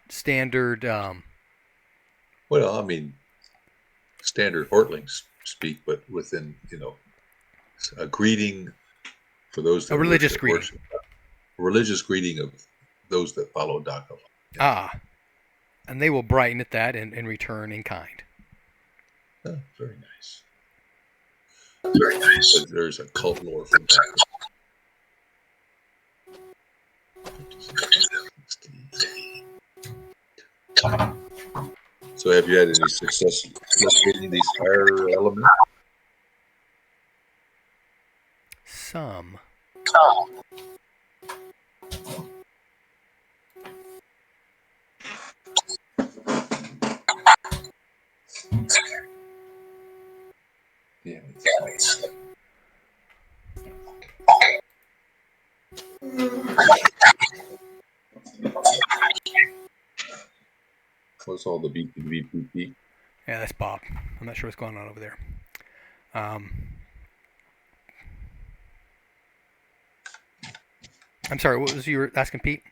standard. Well, I mean, standard Hortlings speak, but within a greeting for those A that religious greeting. worship, a religious greeting of those that follow Daka Fall. Yeah. Ah. And they will brighten at that and return in kind. Oh, very nice. Very nice. But there's a cult lore from Daka. So have you had any success locating these fire elements? Some. Yeah. What's all the beep beep beep beep beep? Yeah, that's Bob. I'm not sure what's going on over there. I'm sorry, what was you were asking, Pete?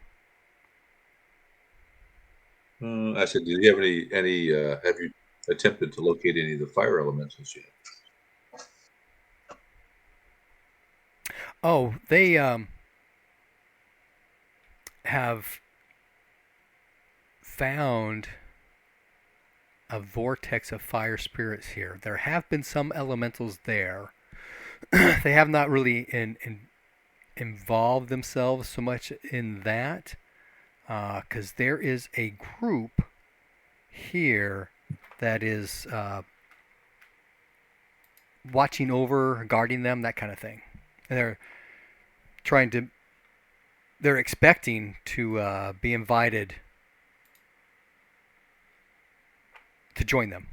I said, do you have any? Have you attempted to locate any of the fire elementals yet? Oh, they have found a vortex of fire spirits here. There have been some elementals there. They have not really involved themselves so much in that, because there is a group here that is watching over, guarding them, that kind of thing. And they're expecting to be invited to join them.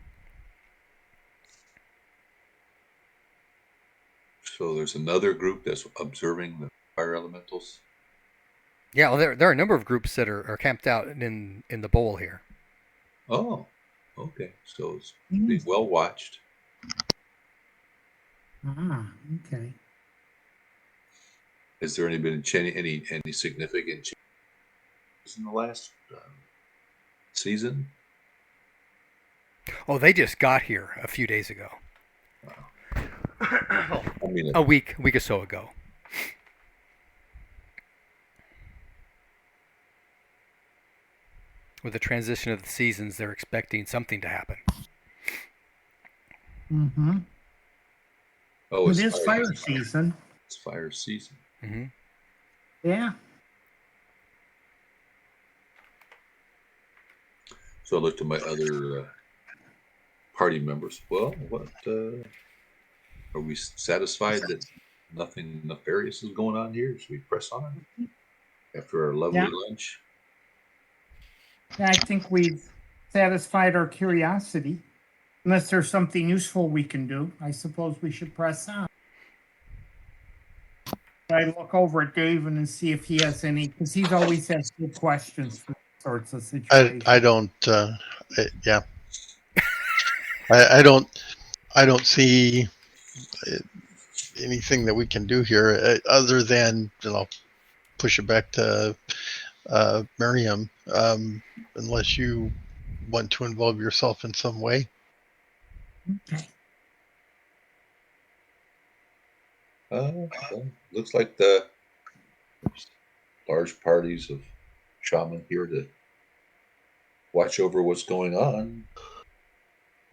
So there's another group that's observing the fire elementals. Yeah, well, there are a number of groups that are camped out in the bowl here. Oh, okay. So it's being well watched. Ah, okay. Has there been any significant changes in the last season? Oh, they just got here a few days ago. I mean, A week or so ago. With the transition of the seasons, they're expecting something to happen. Mm-hmm. oh, It is fire season. It's fire season. Mm-hmm. Yeah. So I looked at my other party members. Well, what are we satisfied that nothing nefarious is going on here? Should we press on after our lovely lunch? Yeah, I think we've satisfied our curiosity. Unless there's something useful we can do, I suppose we should press on. I look over at David and see if he has any, because he's always has good questions for sorts of situations. I don't. Yeah. I don't see anything that we can do here other than push it back to Miriam, unless you want to involve yourself in some way. Okay. Well, looks like there's large parties of shaman here to watch over what's going on.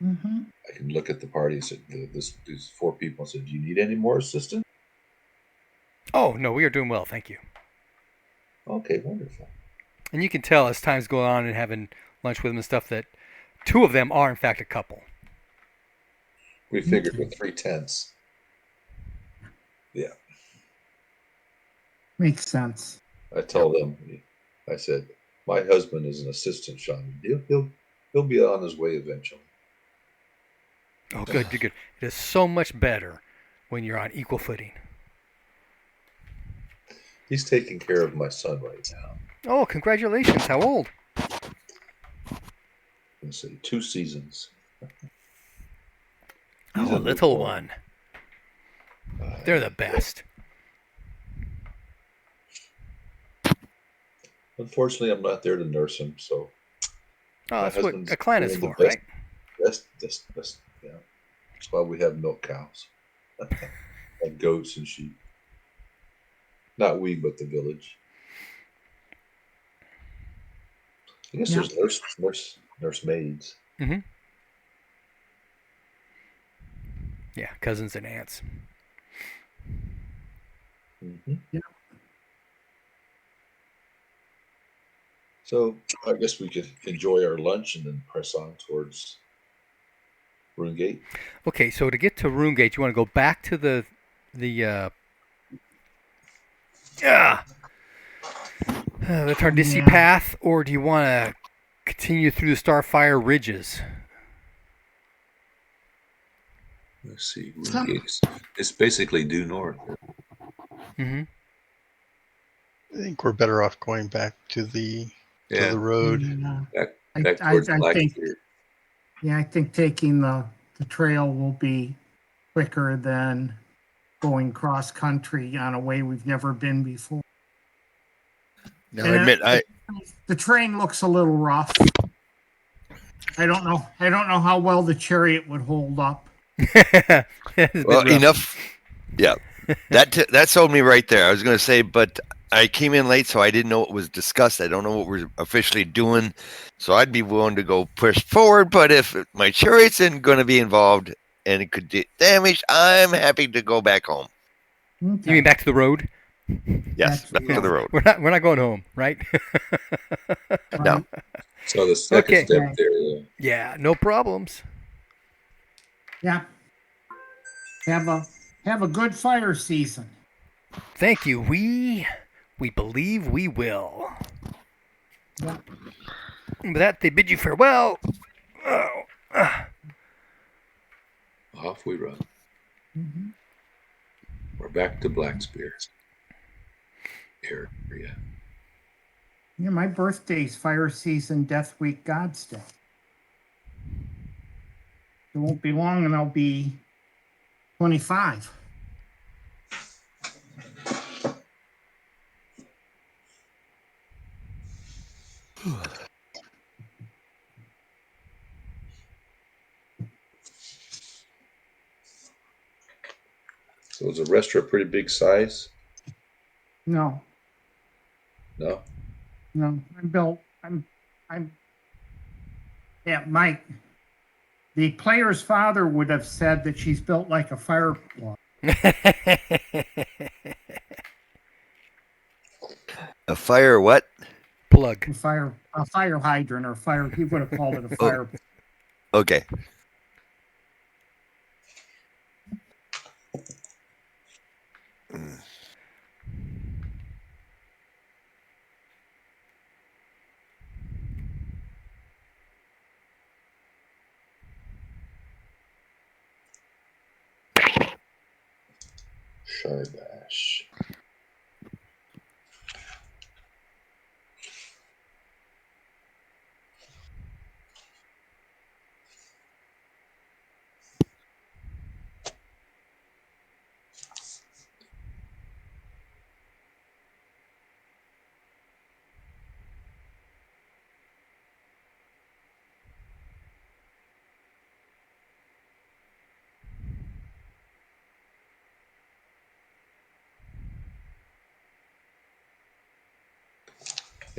Mm-hmm. I can look at the parties. These 4 people and said, "Do you need any more assistance?" Oh, no, we are doing well, thank you. Okay, wonderful. And you can tell as time's going on and having lunch with them and stuff that 2 of them are, in fact, a couple. We figured with 3 tents. Yeah. Makes sense. I told them, I said, my husband is an assistant shaman. He'll be on his way eventually. Oh, good. It is so much better when you're on equal footing. He's taking care of my son right now. Oh, congratulations. How old? I say 2 seasons. Oh, a little one. They're the best. Unfortunately, I'm not there to nurse him, so. Oh, that's what a clan is for, right? That's yeah. That's why we have milk cows and goats and sheep. Not we, but the village. I guess there's nurse maids. Mm-hmm. Yeah, cousins and aunts. Mm-hmm. Yeah. So I guess we could enjoy our lunch and then press on towards Runegate. Okay, so to get to Runegate, you want to go back to the Tardisi path, or do you want to continue through the Starfire Ridges? Let's see. It's basically due north. Mm-hmm. I think we're better off going back to the road. Back towards Blackbeard. I think taking the trail will be quicker than going cross country on a way we've never been before. Now, I admit, the terrain looks a little rough. I don't know how well the chariot would hold up. Well, enough. Yeah, that sold me right there. I was going to say, but I came in late, so I didn't know what was discussed. I don't know what we're officially doing, so I'd be willing to go push forward. But if my chariot's going to be involved and it could get damaged, I'm happy to go back home. Okay. You mean back to the road? Yes, back to the road. We're not going home, right? No. So the second Okay. step there, yeah. Yeah, no problems. Yeah. Have a good fire season. Thank you. We believe we will. Yeah. With that, they bid you farewell. Oh, Off we run. Mhm. We're back to Blackspear area. Yeah, my birthday's fire season, Death Week, God's Day. It won't be long and I'll be 25. So is the restaurant pretty big size? No, No? no, yeah, Mike, the player's father would have said that she's built like a fire plug. A fire what? Plug. A fire hydrant or fire, he would have called it a fire. Okay. Sharbash.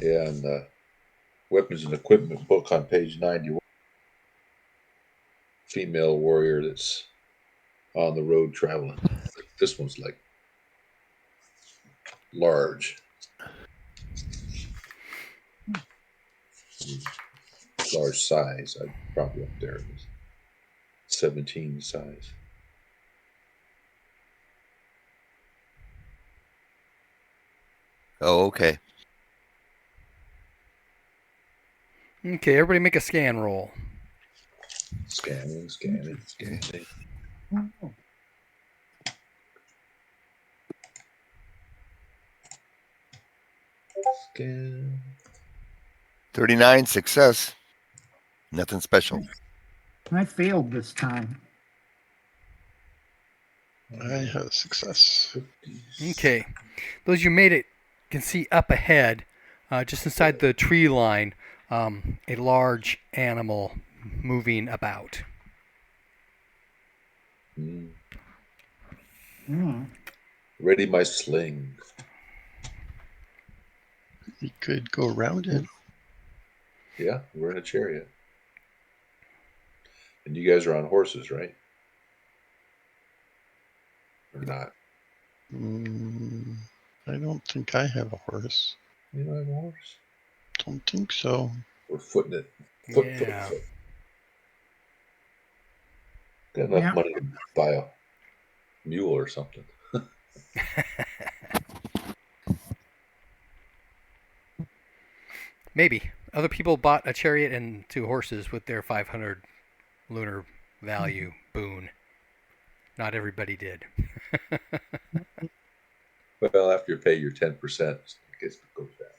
Yeah, and the weapons and equipment book on page 91. Female warrior that's on the road traveling. This one's like large. Large size. I'd probably up there. 17 size. Oh, okay. Okay, everybody make a scan roll. Scanning. Oh, Scan. 39 success. Nothing special. I failed this time. I had a success. Okay. Those you made it can see up ahead, just inside the tree line, a large animal moving about. Mm. Hmm. Ready my sling. We could go around it. Yeah, we're in a chariot. And you guys are on horses, right? Or not? I don't think I have a horse. You don't have a horse? Don't think so. We're footing it. Yeah. Foot. Got enough Yeah. money to buy a mule or something. Maybe. Other people bought a chariot and 2 horses with their 500 lunar value boon. Not everybody did. Well, after you pay your 10%, I guess it goes down.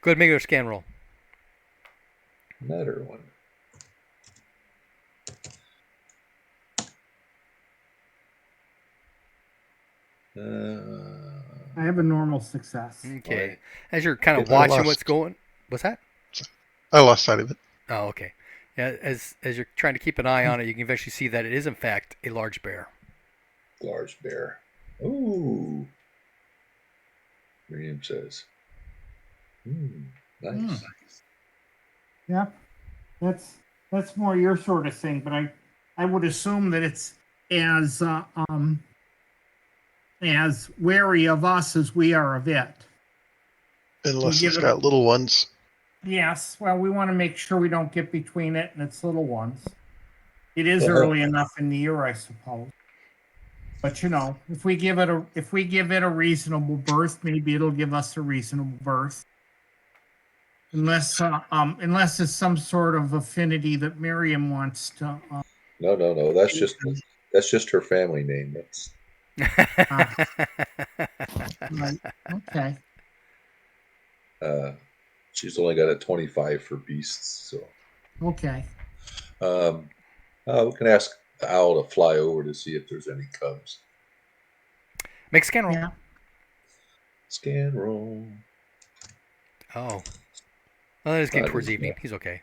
Go ahead and make a scan roll. Another one. I have a normal success. Okay. Right. As you're kind of I watching lost. what's going, what's that? I lost sight of it. Oh, okay. Yeah, as you're trying to keep an eye on it, you can eventually see that it is in fact a large bear. Large bear. Ooh. Miriam says. Nice. Yeah, that's more your sort of thing, but I would assume that it's as wary of us as we are of it. Unless give it's it got little ones. Yes, well, we want to make sure we don't get between it and its little ones. It is Uh-huh. early enough in the year, I suppose. But if we give it a reasonable birth, maybe it'll give us a reasonable birth. Unless it's some sort of affinity that Miriam wants to. No. That's just her family name. That's Right. Okay. she's only got a 25 for beasts. So Okay. we can ask the owl to fly over to see if there's any cubs. Make a scan roll. Yeah. Scan roll. Oh. Well, it is getting Not towards easy evening. enough. He's okay.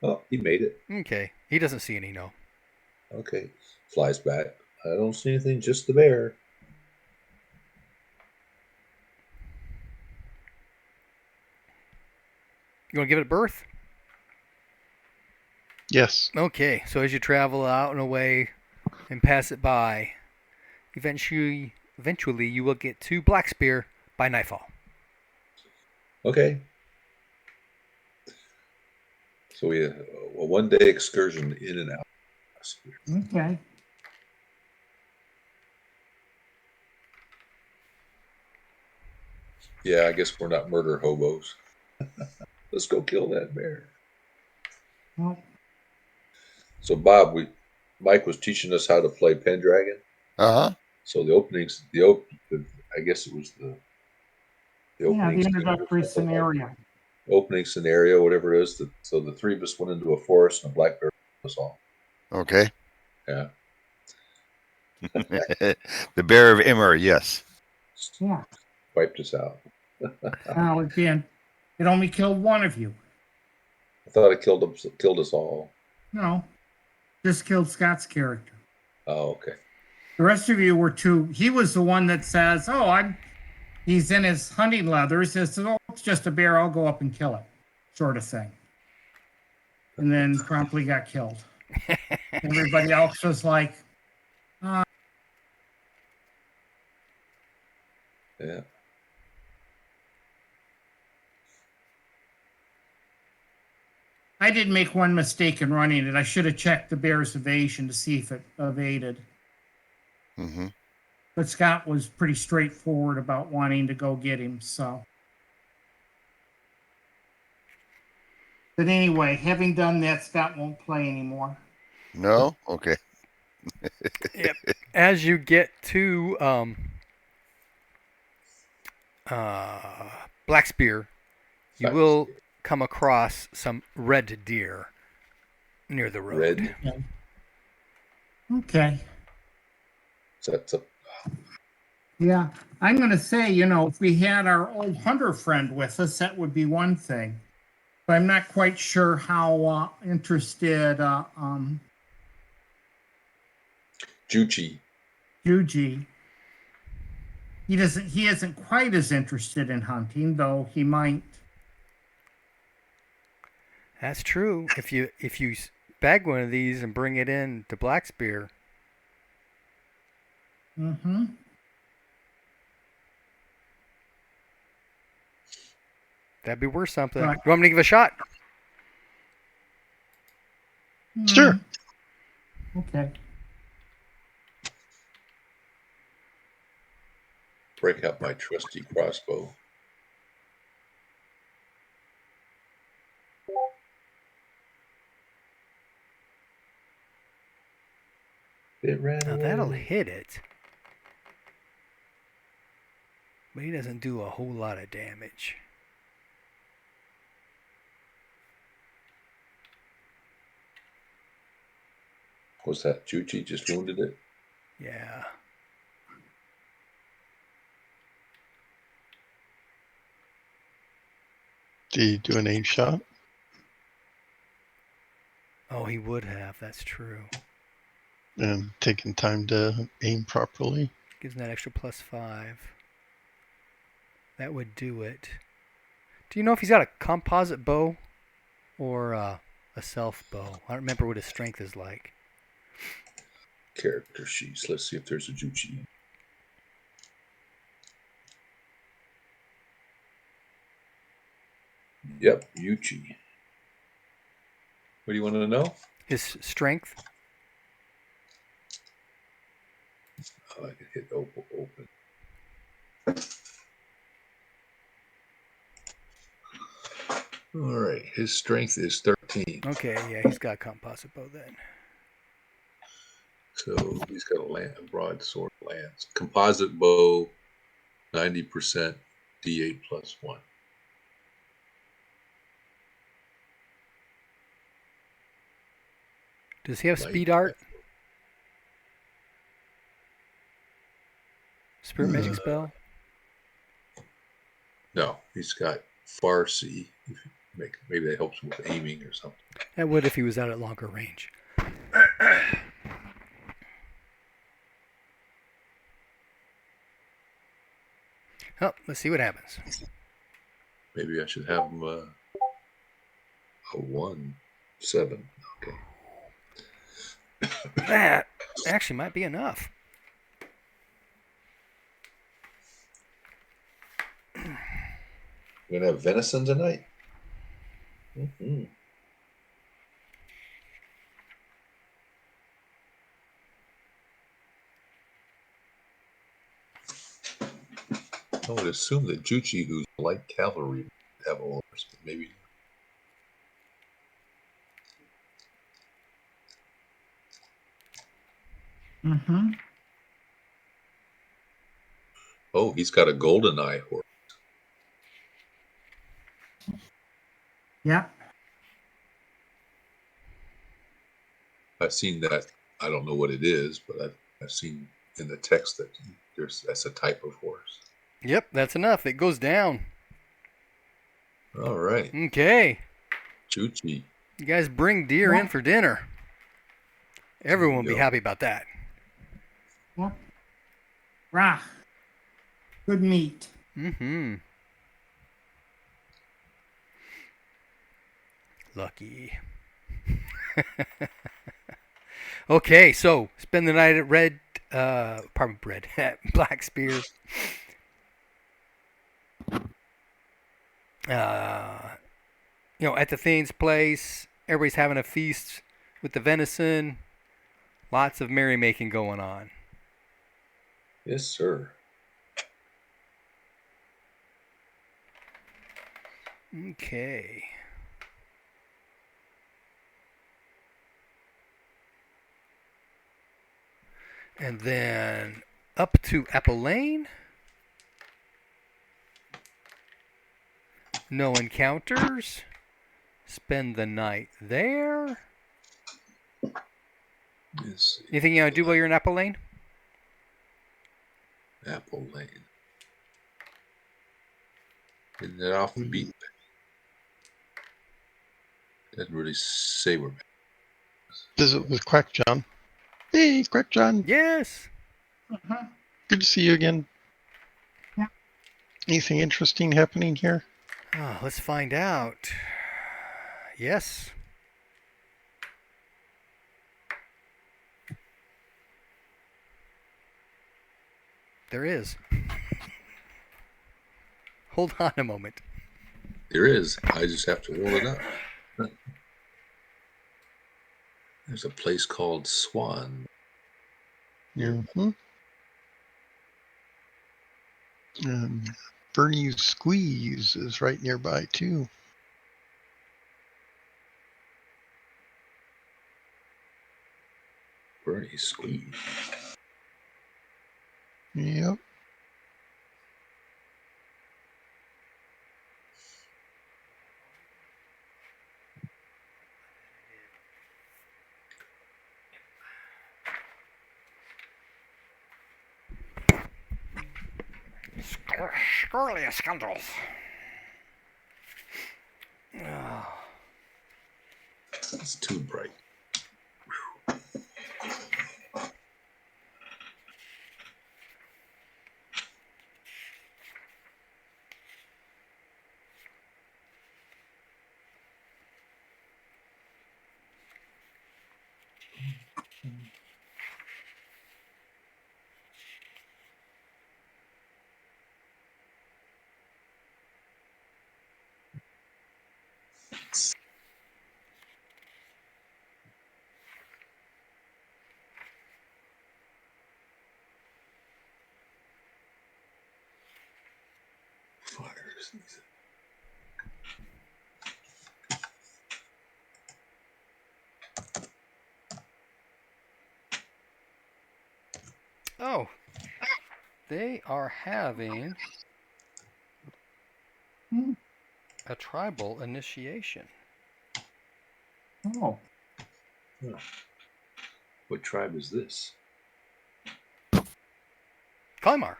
Oh, he made it. Okay. He doesn't see any, no. Okay. Flies back. I don't see anything, just the bear. You want to give it a birth? Yes. Okay. So as you travel out and away and pass it by, eventually you will get to Black Spear by nightfall. Okay. So we have a one-day excursion in and out. Okay. Yeah, I guess we're not murder hobos. Let's go kill that bear. Well, So Bob, Mike was teaching us how to play Pendragon. Uh huh. So the openings, I guess it was the the opening introductory scenario. opening scenario, whatever it is. So the three of us went into a forest and a black bear killed us all. Okay. Yeah. The Bear of Immer, yes. Yeah. Wiped us out. Now again, it only killed one of you. I thought it killed us all. No, just killed Scott's character. Oh, okay. The rest of you were two. He was the one that says, he's in his hunting leathers. He says, oh, it's just a bear. I'll go up and kill it, sort of thing. And then promptly got killed. Everybody else was like, Yeah. I did make one mistake in running it. I should have checked the bear's evasion to see if it evaded. Mm-hmm. But Scott was pretty straightforward about wanting to go get him, so. But anyway, having done that, Scott won't play anymore. No? Okay. Yep. As you get to Black Spear, you will come across some red deer near the road. Red? Okay. So that's a Yeah. I'm going to say, if we had our old hunter friend with us, that would be one thing. But I'm not quite sure how interested Juchi. Yuji. He isn't quite as interested in hunting, though he might. That's true. If you bag one of these and bring it in to Black Spear. Mm-hmm. That'd be worth something. Right. You want me to give it a shot? Sure. Okay. Break out my trusty crossbow. It ran Now away. that'll hit it. But he doesn't do a whole lot of damage. Was that Juchi just wounded it? Yeah. Do you do an aim shot? Oh, he would have. That's true. And taking time to aim properly? Gives him that extra +5. That would do it. Do you know if he's got a composite bow or a self bow? I don't remember what his strength is like. Character sheets. Let's see if there's a Juchi. Yep, Yuchi. What do you want to know? His strength. Oh, I can hit open. All right, his strength is 13. Okay, yeah, he's got composite bow then. So he's got a broadsword lance. Composite bow, 90%, D8 plus 1. Does he have Light. speed art? Spirit magic spell? No, he's got Farsi. Maybe that helps with aiming or something. That would if he was out at longer range. Oh, let's see what happens. Maybe I should have him a 1-7. Okay. That actually might be enough. We're gonna have venison tonight. Mm-hmm. I would assume that Juchi, who's light cavalry, would have a horse, but maybe. Mm-hmm. Oh, he's got a golden eye horse. Yeah. I've seen that. I don't know what it is, but I've seen in the text that that's a type of horse. Yep, that's enough. It goes down. All right, Okay. Juchi. You guys bring deer in for dinner. Everyone will be happy about that. Well, rah. Good meat. Mm-hmm. Lucky. Okay, so spend the night at Black Spear. At the Thane's place, everybody's having a feast with the venison. Lots of merrymaking going on. Yes, sir. Okay. And then up to Apple Lane. No encounters. Spend the night there. Yes. Anything you want to do while you're in Apple Lane? Apple Lane. Isn't that off the beat? Doesn't really say where. Visit with Quack John. Hey, Quack John. Yes. Uh-huh. Good to see you again. Yeah. Anything interesting happening here? Oh, let's find out. Yes. There is. Hold on a moment. There is. I just have to roll it up. There's a place called Swan. Mm-hmm. Bernie's Squeeze is right nearby, too. Bernie Squeeze. Yep. Scurrilous scoundrels. Oh. It's too bright. season. Oh, they are having Hmm. a tribal initiation. Oh, What tribe is this? Kalmar.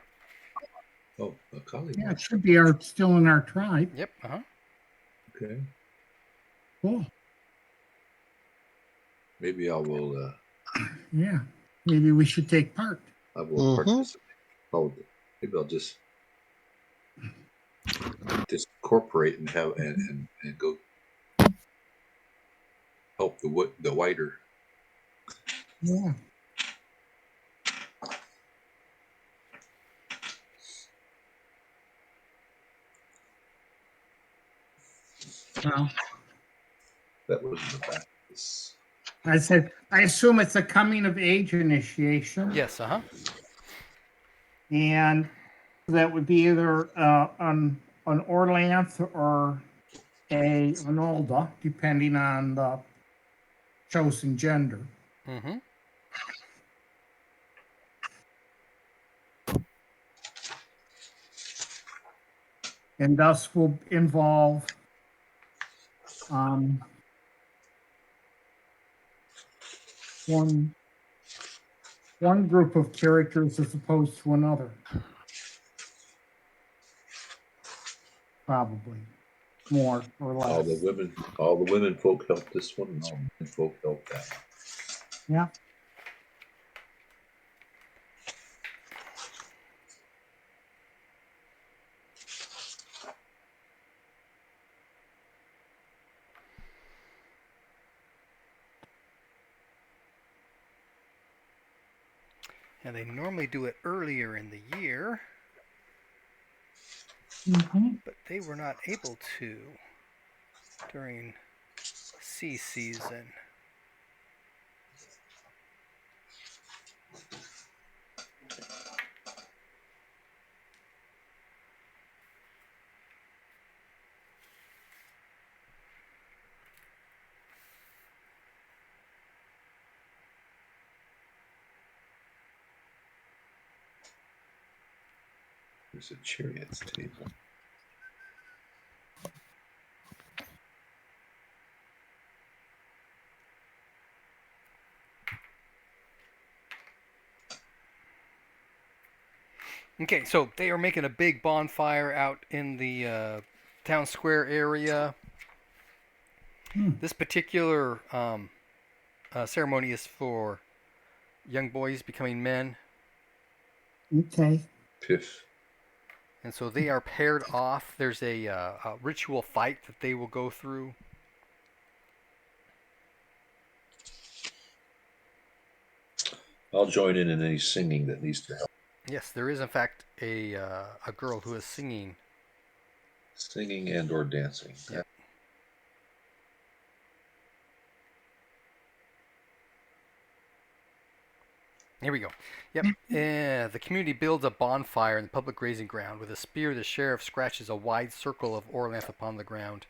Oh, a collie. yeah, it should be still in our tribe. Yep. Okay. Cool. Maybe I will. Yeah, maybe we should take part. I will Mhm. participate. Maybe I'll just incorporate and have and go help the whiter. Yeah. Well, That was in the back. This. I said, I assume it's a coming of age initiation. Yes. And that would be either an Orlanth or an Olda, depending on the chosen gender. Mm-hmm. And thus will involve one group of characters as opposed to another. Probably more or less. All the women folk helped this one, and all the men folk helped that one. Yeah. And they normally do it earlier in the year, but they were not able to during sea season. There's a chariots table. Okay, so they are making a big bonfire out in the town square area. This particular ceremony is for young boys becoming men. Okay. Piff. And so they are paired off. There's a ritual fight that they will go through. I'll join in any singing that needs to help. Yes, there is in fact a girl who is singing. Singing and or dancing. Yep. Here we go. Yep. The community builds a bonfire in the public grazing ground. With a spear, the sheriff scratches a wide circle of Orlanth upon the ground.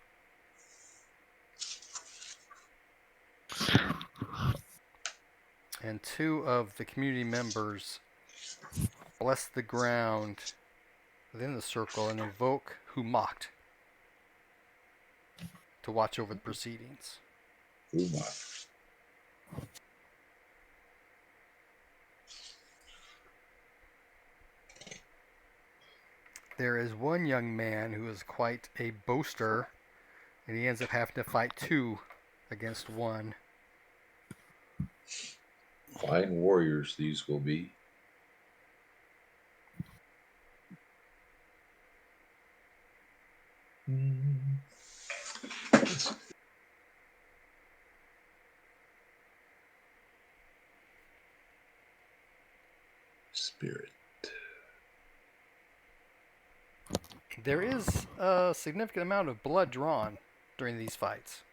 And two of the community members bless the ground within the circle and invoke who mocked to watch over the proceedings. Uma. There is one young man who is quite a boaster, and he ends up having to fight two against one. Fine warriors these will be. Spirit. There is a significant amount of blood drawn during these fights.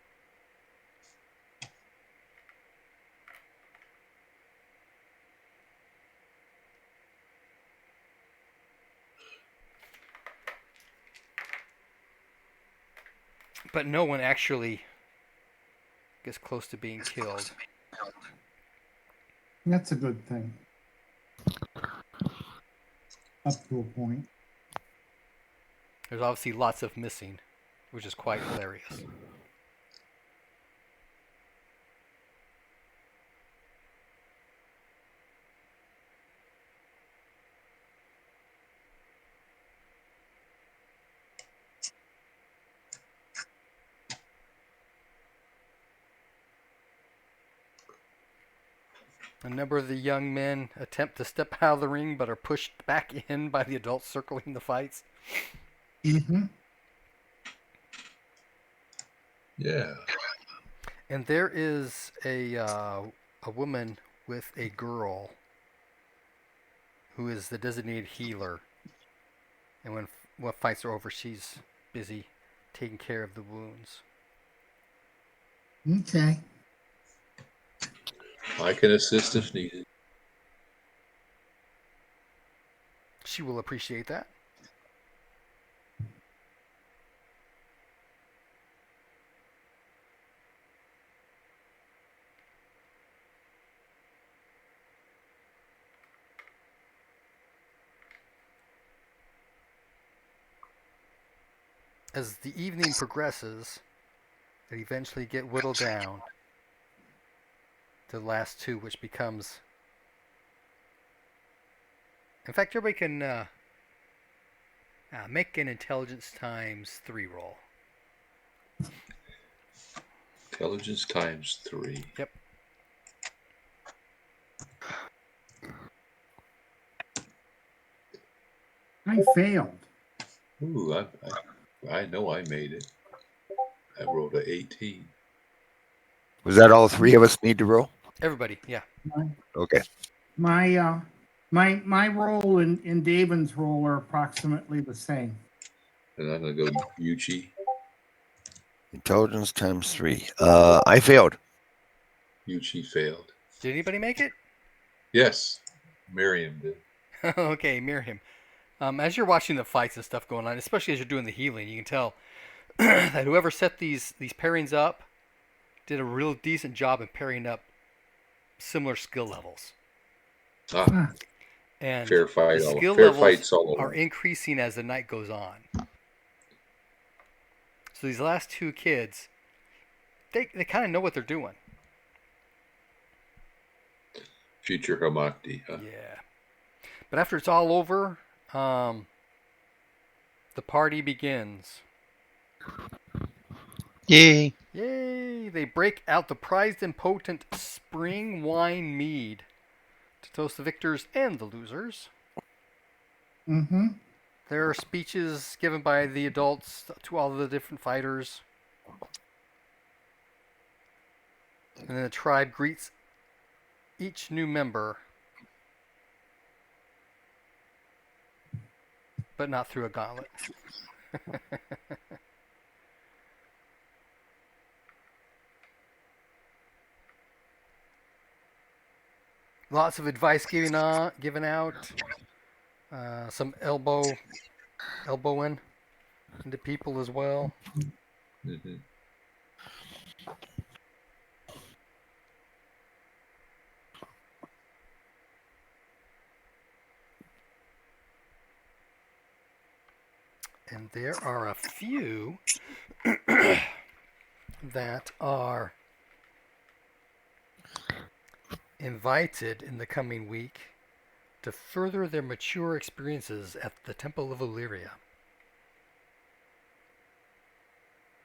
But no one actually gets close to being killed. That's a good thing. Up to a point. There's obviously lots of missing, which is quite hilarious. A number of the young men attempt to step out of the ring but are pushed back in by the adults circling the fights. Mm-hmm. Yeah. And there is a woman with a girl who is the designated healer. And when fights are over, she's busy taking care of the wounds. Okay. I can assist if needed. She will appreciate that. As the evening progresses, they eventually get whittled down to the last two, which becomes... In fact, everybody can make an intelligence times 3 roll. Intelligence times 3. Yep. I failed. Ooh, I know I made it. I rolled a 18. Was that all three of us need to roll? Everybody, yeah. Okay. My role and David's role are approximately the same. And I'm going to go Yuchi. Intelligence times 3. I failed. Yuchi failed. Did anybody make it? Yes. Miriam did. Okay, Miriam. As you're watching the fights and stuff going on, especially as you're doing the healing, you can tell that whoever set these pairings up did a real decent job in pairing up similar skill levels. Ah, And fair fight. the skill Fair levels fights all are over. increasing as the night goes on. So these last two kids, they kind of know what they're doing. Future Hamakti, huh? Yeah. But after it's all over, the party begins. Yay. Yay! They break out the prized and potent spring wine mead to toast the victors and the losers. Mm-hmm. There are speeches given by the adults to all of the different fighters. And then the tribe greets each new member, but not through a gauntlet. Lots of advice given out. Some elbowing into people as well. Mm-hmm. And there are a few that are invited in the coming week to further their mature experiences at the Temple of Illyria.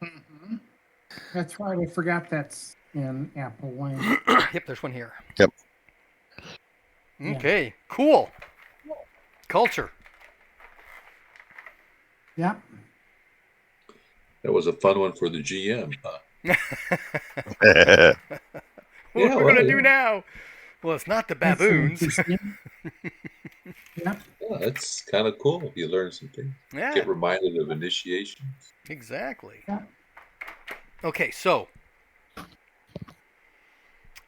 Mm-hmm. That's right. I forgot that's in Apple Lane. Yep, there's one here. Yep. Okay, cool. Culture. Yep. That was a fun one for the GM, huh? What Yeah, are we going to well, do yeah. now? Well, it's not the That's baboons. interesting. Yep. Yeah, that's kind of cool. You learn some things. Yeah, Get reminded of initiation. exactly. Yeah. Okay, so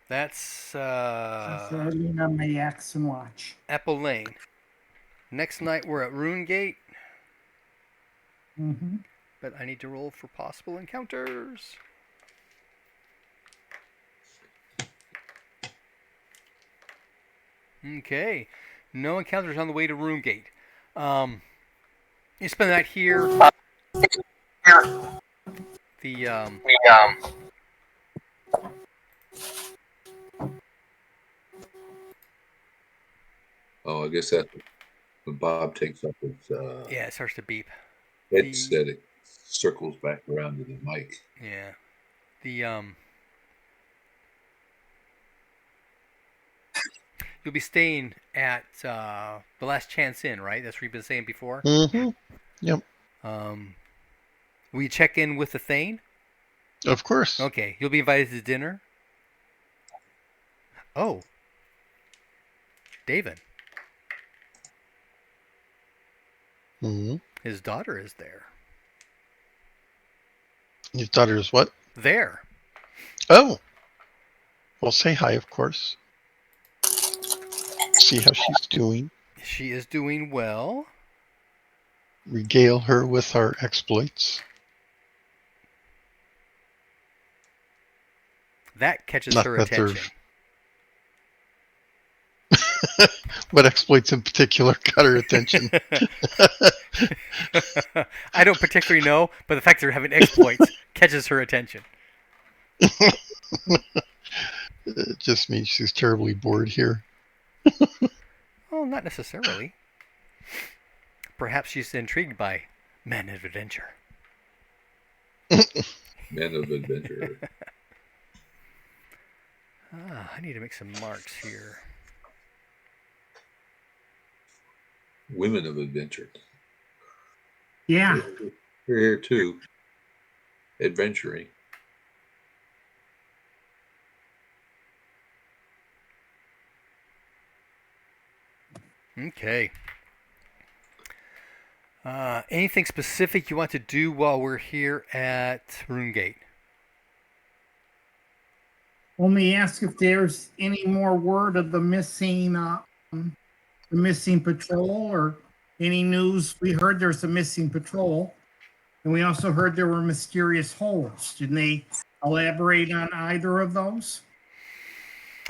that's So I lean on my axe and watch. Apple Lane. Next night we're at Rune Gate. Mm-hmm. but I need to roll for possible encounters. Okay. No encounters on the way to Roomgate. You spend the night here. The Oh, I guess that's when Bob takes up his yeah, it starts to beep. headset. It circles back around to the mic. Yeah. The You'll be staying at the Last Chance Inn, right? That's what you've been saying before. Mm-hmm. Yep. Will you check in with the Thane? Of course. Okay. You'll be invited to dinner. Oh. David. Mm-hmm. His daughter is there. Your daughter is what? There. Oh. Well, say hi, of course. See how she's doing. She is doing well. Regale her with our exploits. That catches Not her that they're- attention. What exploits in particular got her attention? I don't particularly know, but the fact they're having exploits catches her attention. It just means she's terribly bored here. Oh, not necessarily. Perhaps she's intrigued by men of adventure. Men of adventure. I need to make some marks here. Women of adventure. Yeah. We're here too. Adventuring. Okay. Anything specific you want to do while we're here at Roomgate? Only ask if there's any more word of the missing patrol or any news. We heard there's a missing patrol, and we also heard there were mysterious holes. Didn't they elaborate on either of those?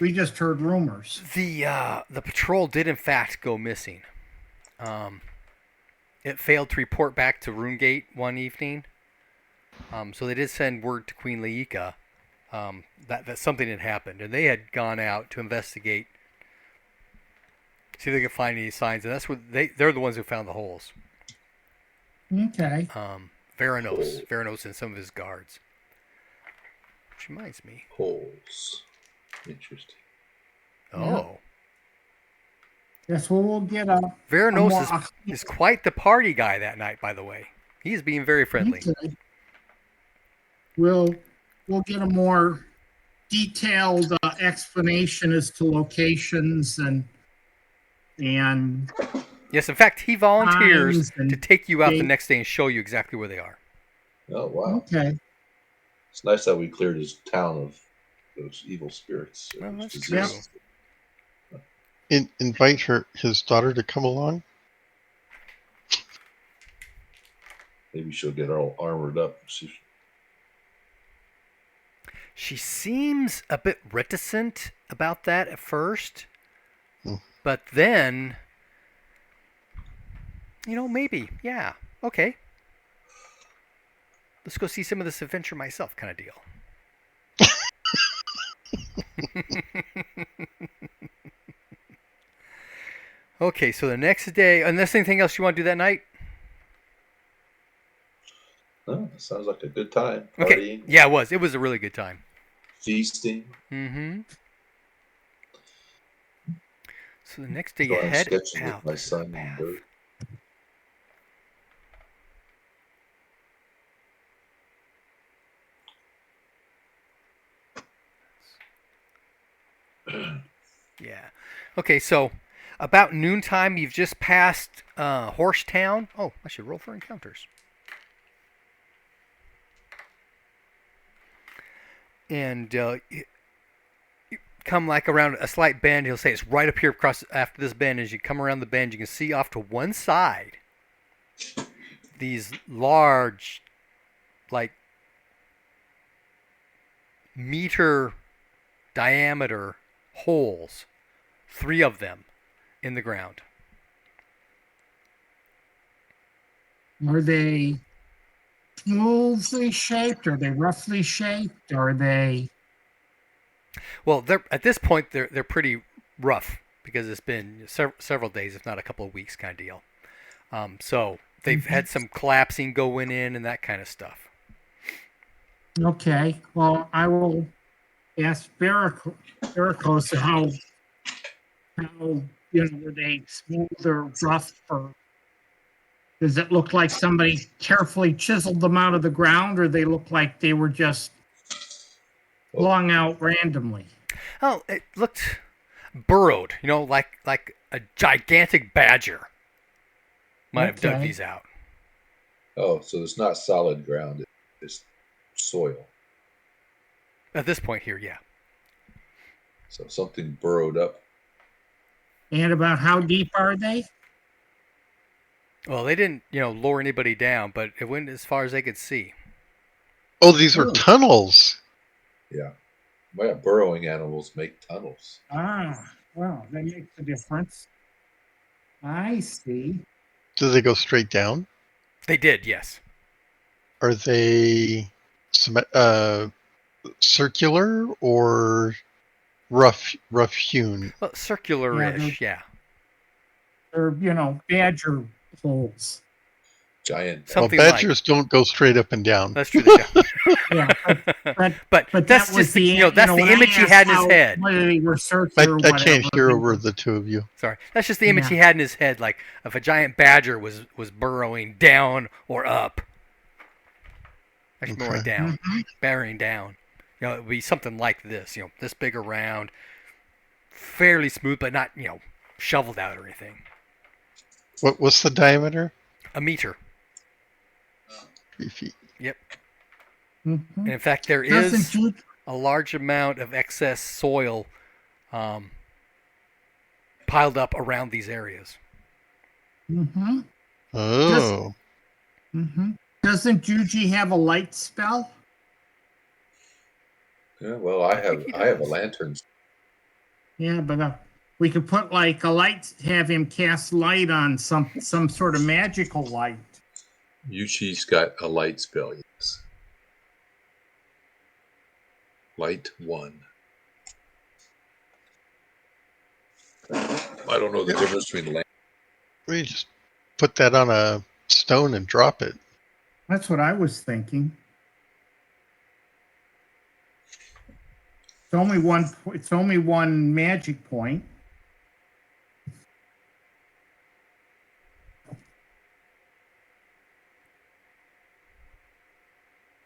We just heard rumors. The patrol did in fact go missing. It failed to report back to Roomgate one evening. So they did send word to Queen Laika that something had happened, and they had gone out to investigate, see if they could find any signs, and that's what they're the ones who found the holes. Okay. Veranos and some of his guards. Which reminds me. Holes. Interesting. Oh. Guess we'll get a. Veranos is quite the party guy that night, by the way. He's being very friendly. Okay. We'll get a more detailed explanation as to locations and Yes, in fact, he volunteers times and to take you out the dates. next day and show you exactly where they are. Oh wow. Okay. It's nice that we cleared his town of those evil spirits. Well, those that's diseases. Invite his daughter to come along. Maybe she'll get all armored up. She seems a bit reticent about that at first, but then, maybe, yeah, okay. Let's go see some of this adventure myself kind of deal. Okay, so the next day, unless anything else you want to do that night? Oh, that sounds like a good time. Okay, Partying, yeah, it was. It was a really good time. feasting. Mm-hmm. So the next day you Drawing head sketches with out. my This is son the and path. Bert. Yeah. Okay, so about noontime, you've just passed Horsetown. Oh, I should roll for encounters. And you come like around a slight bend. He'll say it's right up here across after this bend. As you come around the bend, you can see off to one side these large like meter diameter holes, 3 of them in the ground. Are they smoothly shaped? Are they roughly shaped? Are they? Well, they're at this point they're pretty rough because it's been several days, if not a couple of weeks, kind of deal. So they've had some collapsing going in and that kind of stuff. Okay. Well, I will ask Barricos how were they smooth or rough, or does it look like somebody carefully chiseled them out of the ground, or they look like they were just flung out randomly? Oh, it looked burrowed, like a gigantic badger might have dug Okay. these out. Oh, so it's not solid ground; it's soil. At this point here, yeah. So something burrowed up. And about how deep are they? Well, they didn't, lower anybody down, but it went as far as they could see. Oh, these are Oh. tunnels. Yeah. Well, burrowing animals make tunnels. Well, that makes a difference. I see. Do they go straight down? They did, yes. Are they circular or rough hewn? Well, circular-ish, yeah. They're, badger holes. Giant. Well, Something like. badgers don't go straight up and down. That's true. They don't. Yeah, but that that's was just that's when the I image he asked had in his how- head. Whether they were circular or I whatever. can't hear they over were- the two of you. Sorry, that's just the image he had in his head. Like if a giant badger was burrowing down or up. Actually, more Okay. down, Mhm. bearing down. It would be something like this. This big around, fairly smooth, but not shoveled out or anything. What's the diameter? A meter. 3 feet. Yep. Mhm. And in fact, there Doesn't is you- a large amount of excess soil piled up around these areas. Mhm. Oh. Mhm. Doesn't Juji have a light spell? Yeah, well, I think he have a does. lantern. Yeah, but we could put like a light, have him cast light on some sort of magical light. Yuchi's got a light spell. Yes. Light 1. I don't know the difference between lamp. We just put that on a stone and drop it. That's what I was thinking. It's only one. It's only one magic point.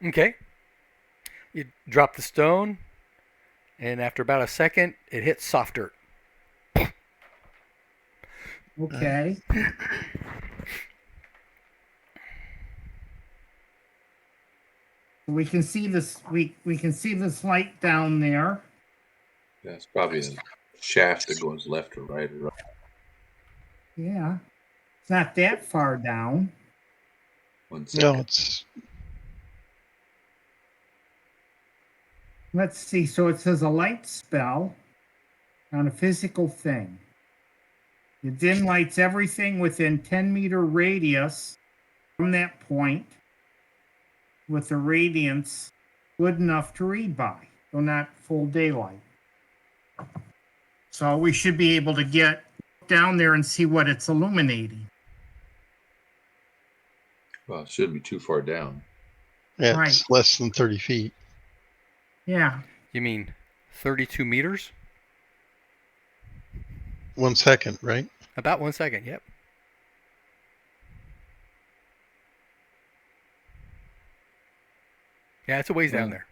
Okay. You drop the stone, and after about a second, it hits soft dirt. Okay. We can see this. We can see this light down there. Yeah, it's probably a shaft that goes left or right or right. Yeah, it's not that far down. 1 second. No, it's Let's see. So it says a light spell on a physical thing. It dim lights everything within 10-meter radius from that point with a radiance good enough to read by, though not full daylight. So we should be able to get down there and see what it's illuminating. Well, it shouldn't be too far down. it's Right. less than 30 feet. Yeah. You mean 32 meters? 1 second, right? About 1 second, yep. Yeah, it's a ways down there.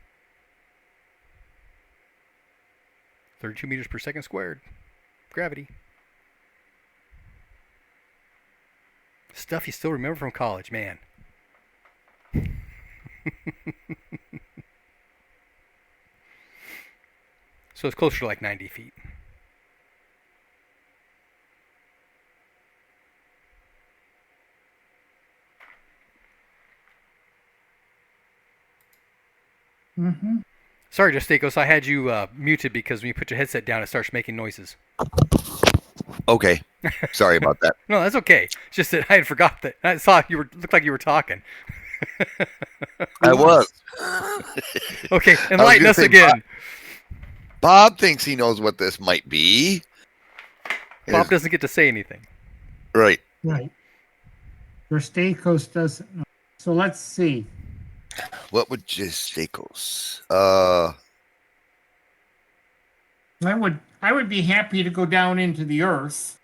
32 meters per second squared. Gravity. Stuff you still remember from college, man. So it's closer to like 90 feet. Mm-hmm. Sorry, Justicos, I had you muted because when you put your headset down, it starts making noises. Okay. Sorry about that. No, that's okay. It's just that I had forgot that. I saw you looked like you were talking. I was. Okay, I was enlighten gonna us say, again. Bob thinks he knows what this might be. Bob doesn't get to say anything. Right. Right. Your Stacos doesn't know. So let's see. What would Stacos? I would be happy to go down into the earth,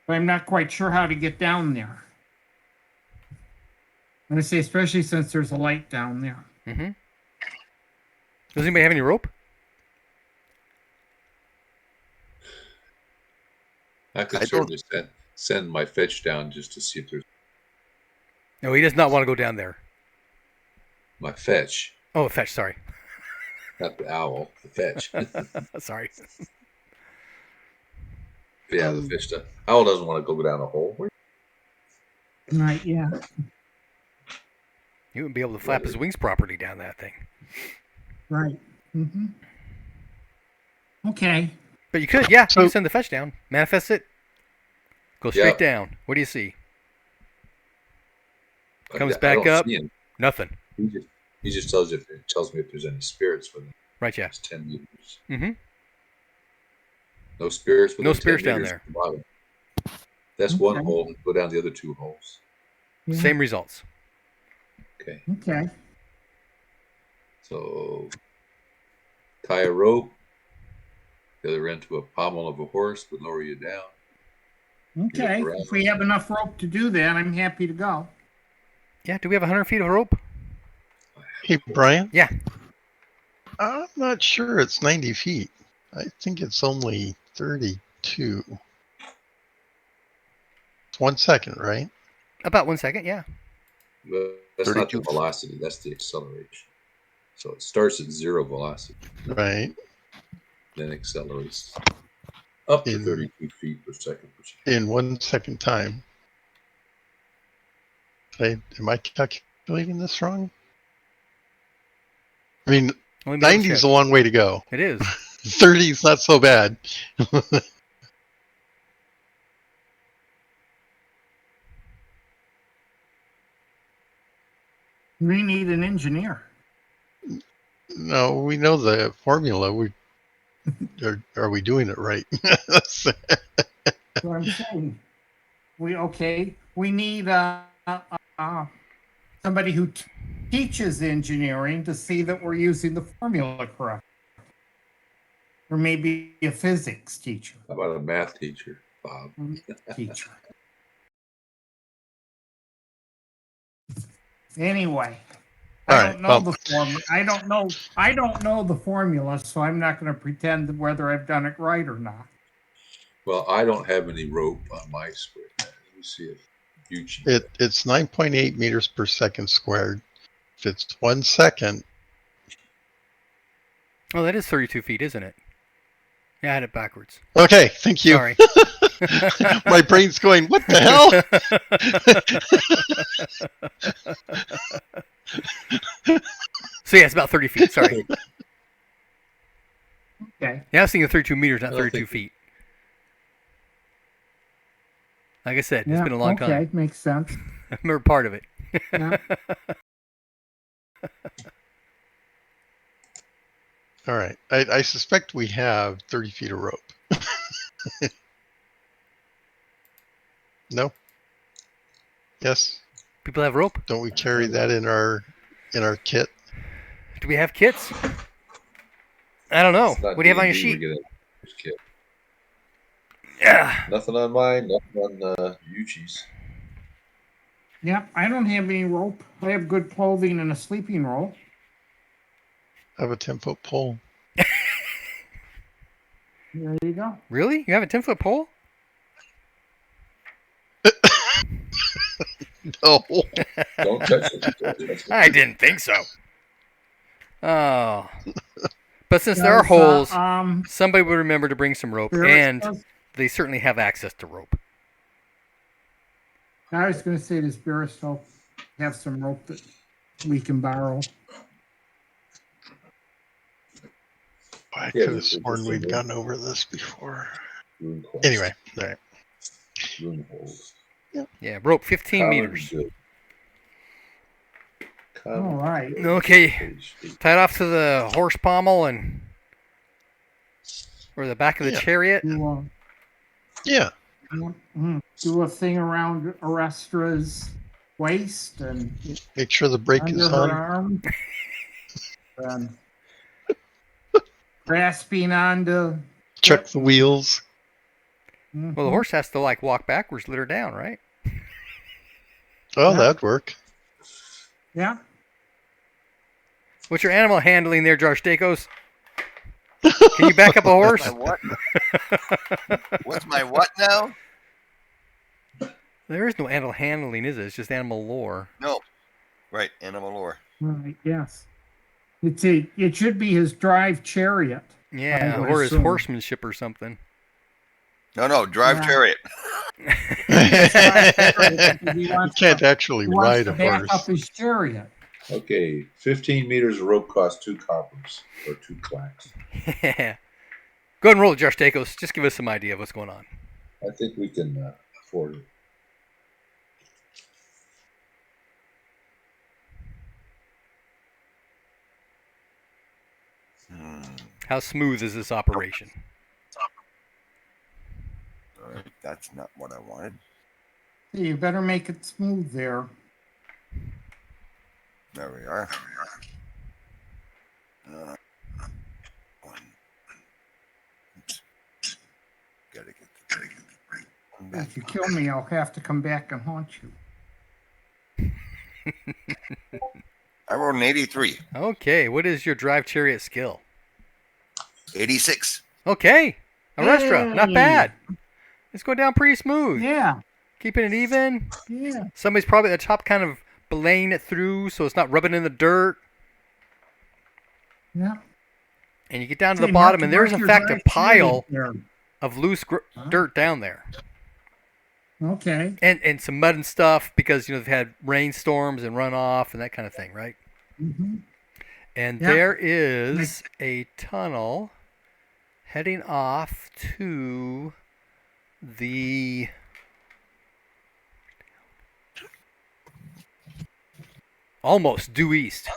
but I'm not quite sure how to get down there. I'm going to say, especially since there's a light down there. Mm-hmm. Does anybody have any rope? I could certainly send my fetch down just to see if there's No, he does not want to go down there. my fetch, Oh, fetch. Sorry. not the owl, the fetch. Sorry. Yeah, the fish stuff. Owl doesn't want to go down a hole. Right, yeah. He wouldn't be able to flap his wings properly down that thing. Right. Mm-hmm. Okay. But you could, yeah. So- You can send the fetch down. Manifest it. Go straight Yeah. down. What do you see? Comes I back don't up. see him. Nothing. He just tells me if there's any spirits within Right, yeah. 10 meters. Mm-hmm. No spirits within No 10 spirits down meters there. at the bottom. That's one Okay. hole. Go down the other two holes. Yeah. Same results. Okay. Okay. So tie a rope, the other end to a pommel of a horse would lower you down. Okay. around. If we have enough rope to do that, I'm happy to go. Yeah, do we have 100 feet of rope? Hey, Brian? Yeah. I'm not sure it's 90 feet. I think it's only 32. It's 1 second, right? About 1 second, yeah. But that's not the 32. velocity, that's the acceleration. So it starts at 0 velocity, Right. then accelerates up to In- 32 feet per second. In 1 second time. Am I calculating this wrong? I mean, Only 90 is a long way to go. It is. 30 is not so bad. We need an engineer. No, we know the formula. Are we doing it right? That's what I'm saying. We need somebody who teaches engineering to see that we're using the formula correct. Or maybe a physics teacher. How about a math teacher, Bob? Teacher. Anyway, All I right, don't know well- the formula. I don't know the formula, so I'm not going to pretend whether I've done it right or not. Well, I don't have any rope on my square. Let me see if you It's 9.8 meters per second squared. If it's 1 second, Oh, that is 32 feet, isn't it? Yeah, I had it backwards. okay, thank you. Sorry. My brain's going, what the hell? So yeah, it's about 30 feet. Sorry. Okay. Yeah, I was thinking 32 meters, not I don't 32 think- feet. Like I said, it's Yeah, been a long okay, time. makes sense. I remember part of it. Yeah. All right. I suspect we have 30 feet of rope. No? Yes? People have rope. Don't we carry that in our kit? Do we have kits? I don't know. It's not What do you have on your D&D, we sheet? get a kit. Yeah. Nothing on mine, nothing on Yuchi's. Yep, I don't have any rope. I have good clothing and a sleeping roll. I have a 10-foot pole. There you go. Really? You have a 10-foot pole? No. Don't touch it. I didn't think so. Oh. But since there are Does, holes, somebody would remember to bring some rope, Spirit and does- they certainly have access to rope. I was going to say, does Barristow have some rope that we can borrow? I Yeah, could have just sworn a we'd rune- gone over this before. rune quest. Anyway, all right. Rune holes. Yeah, rope 15 Common meters. good. Common All right. good. Okay. Holy shit. Tied off to the horse pommel and or the back of the Yeah. chariot. Yeah. Do a thing around Arestra's waist and Make sure the brake under is her on. arm. And grasping onto. Check the wheels. Well, the horse has to like walk backwards, let her down, right? Oh, Yeah. that'd work. Yeah. What's your animal handling there, Josh Dacos? Can you back up a horse? My what? What's my what now? There is no animal handling, is it? It's just animal lore. No. Right, animal lore. Right. Yes. It should be his drive chariot. Yeah, I would or his assume. horsemanship or something. No, drive Yeah. chariot. He You wants can't to- actually he wants ride to a back up horse. his chariot. Okay, 15 meters of rope costs 2 coppers or 2 clacks. Yeah. Go ahead and roll it, Josh Dacos. Just give us some idea of what's going on. I think we can afford it. How smooth is this operation? All right, that's not what I wanted. You better make it smooth there. There we are. One. Oops. Gotta get the right one back. If you kill me, I'll have to come back and haunt you. I rolled an 83. Okay, what is your drive chariot skill? 86. Okay, Arestra, not Hey. bad. It's going down pretty smooth. Yeah. Keeping it even. Yeah. Somebody's probably at the top kind of belaying it through so it's not rubbing in the dirt. Yeah. And you get down to Hey, the bottom, mark- and there's mark in your fact a drive pile chariot of loose Huh? dirt down there. there. Okay. And some mud and stuff because they've had rainstorms and runoff and that kind of thing, right? Mm-hmm. And Yeah. there is a tunnel heading off to the almost due east.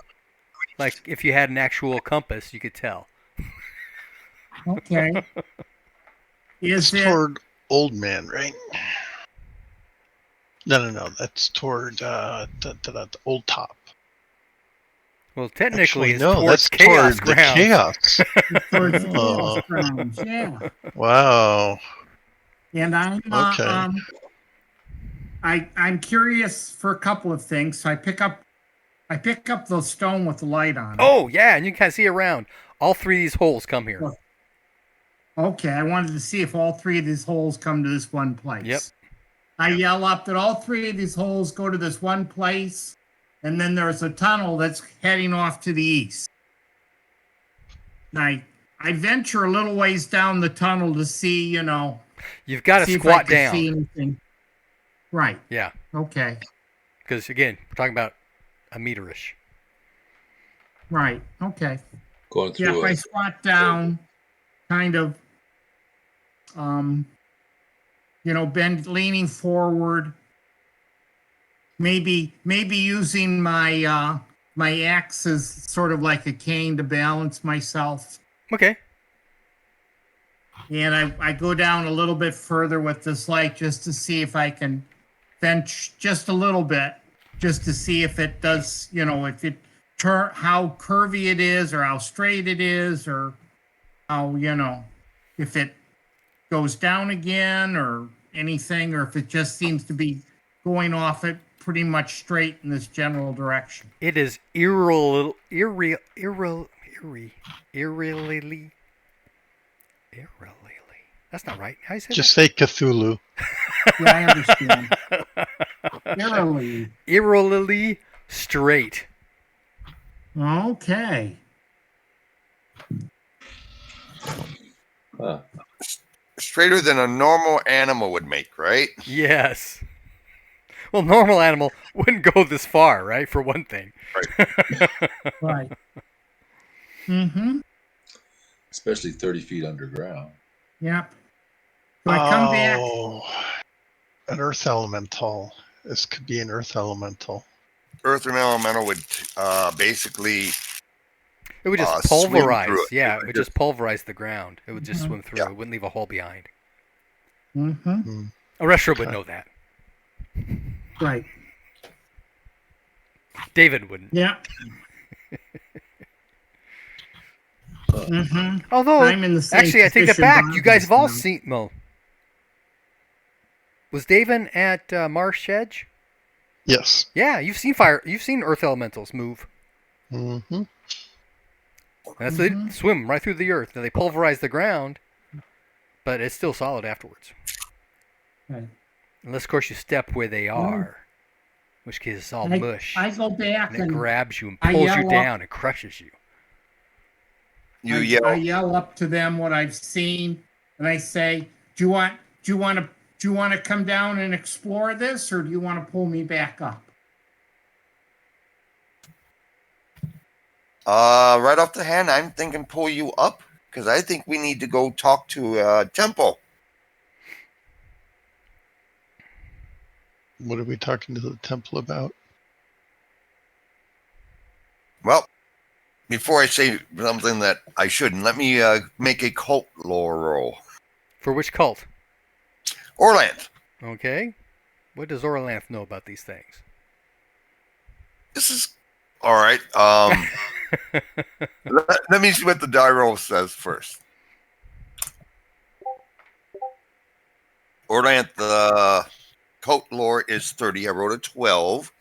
Like if you had an actual compass, you could tell. Okay. It's Is it? toward Old Man, right? No. That's toward the Old Top. Well, technically, Actually, it's no, towards that's chaos toward the grounds. chaos. Towards the Oh. chaos grounds, yeah. Wow. And Okay. I'm curious for a couple of things. So I pick up the stone with the light on it. Oh yeah, and you can kind of see around. All three of these holes come here. Well, Okay, I wanted to see if all three of these holes come to this one place. Yep. I yell up that all three of these holes go to this one place, and then there's a tunnel that's heading off to the east. And I venture a little ways down the tunnel to see, You've got see to if I squat can see down. anything. Right. Yeah, Okay. because again, we're talking about a meterish. Right. Okay. Going Yeah, through if I squat down, kind of, bend, leaning forward, maybe using my my axe as sort of like a cane to balance myself, Okay. and I go down a little bit further with this light just to see if I can bench just a little bit, just to see if it does, if it how curvy it is, or how straight it is, or how, if it goes down again or anything, or if it just seems to be going off it pretty much straight in this general direction. It is eerily. That's not right. How do you say Just say Cthulhu. Yeah, I understand. Eerily. that? Eerily straight. Okay. Huh. Straighter than a normal animal would make, right? Yes. Well, normal animal wouldn't go this far, right? For one thing. Right. Mm-hmm. especially 30 feet underground. Yep. So I come back. Oh, an earth elemental. This could be an earth elemental. Earth and elemental would basically It would just swim through pulverize. it. Yeah, It it would would just pulverize the ground. It would just Mhm. swim through. Yeah. It wouldn't leave a hole behind. Mm-hmm. A restaurant would Okay. know that. Right. David wouldn't. Yeah. Mm-hmm. Although, I'm in the same actually, I take that position back. Bob You guys is have all now. seen. Well, was David at Marsh Edge? Yes. Yeah, you've seen fire. You've seen earth elementals move. Mm-hmm. And that's they swim right through the earth. Now they pulverize the ground, but it's still solid afterwards. Right. Unless, of course, you step where they are, in which case it's all mush. I go back and it and grabs you and I pulls yell you up. down and crushes you. you I yell. yell up to them what I've seen, and I say, "Do you want to come down and explore this, or do you want to pull me back up?" Right off the hand, I'm thinking pull you up because I think we need to go talk to Temple. What are we talking to the temple about? Well, before I say something that I shouldn't, let me make a cult lore roll. For which cult? Orlanth, Okay. What does Orlanth know about these things? this is all right. Let me see what the die roll says first. Orlanth, the cult lore is 30. I wrote a 12.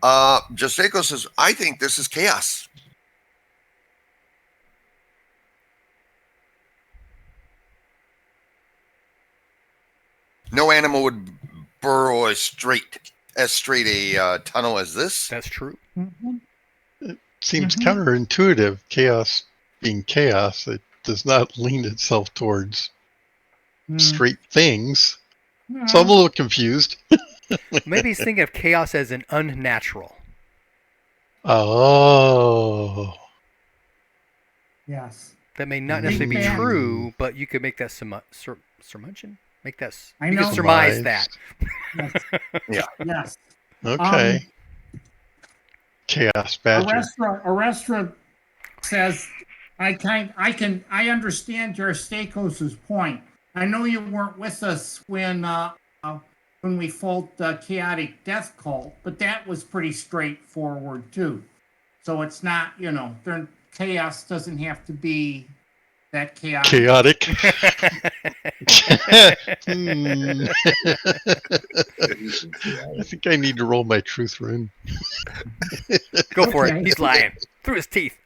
Joseko says, I think this is chaos. No animal would burrow as straight a tunnel as this. That's true. Seems Mhm. counterintuitive. Chaos being chaos, it does not lean itself towards straight things. So I'm a little confused. Maybe he's thinking of chaos as an unnatural. Oh. Yes. That may not necessarily be Big man. true, but you could make that surmulsion? Make that. I You know. could surmise that. Yes. Okay. Chaos A badger. restaurant says, I understand your Stakos' point. I know you weren't with us when we fought the chaotic death cult, but that was pretty straightforward too. So it's not, chaos doesn't have to be that chaotic. Chaotic. I think I need to roll my truth rune. Go for Okay. it. He's lying. Through his teeth.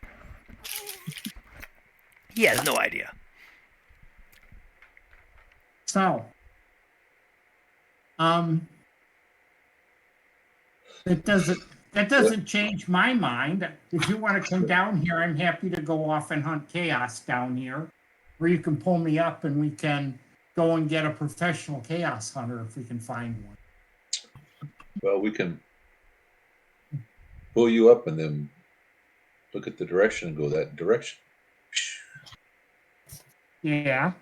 He has no idea. So, that doesn't change my mind. If you want to come down here, I'm happy to go off and hunt chaos down here, or you can pull me up and we can go and get a professional chaos hunter if we can find one. Well, we can pull you up and then look at the direction and go that direction. Yeah.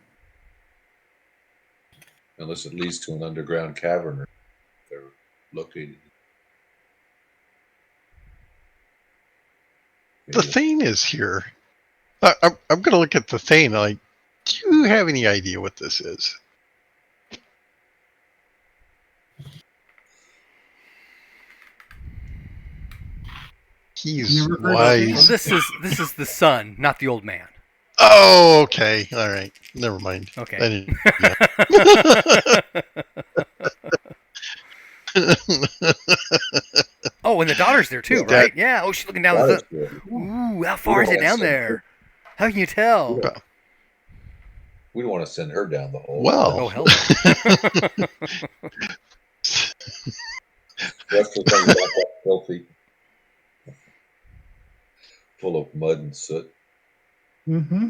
Unless it leads to an underground cavern or they're located. The Thane is here. I'm going to look at the Thane. Like, do you have any idea what this is? He's Never heard of Well, wise. this is the son, not the old man. Oh, okay. All right. Never mind. Okay. I didn't- Oh, and the daughter's there too, Yeah. right? Yeah. Oh, she's looking down the. That's good. Ooh, how far is it down there? How can you tell? Yeah. We don't want to send her down the hole. Well. Oh, hell no. That's the thing about that filthy, full of mud and soot. Mm-hmm.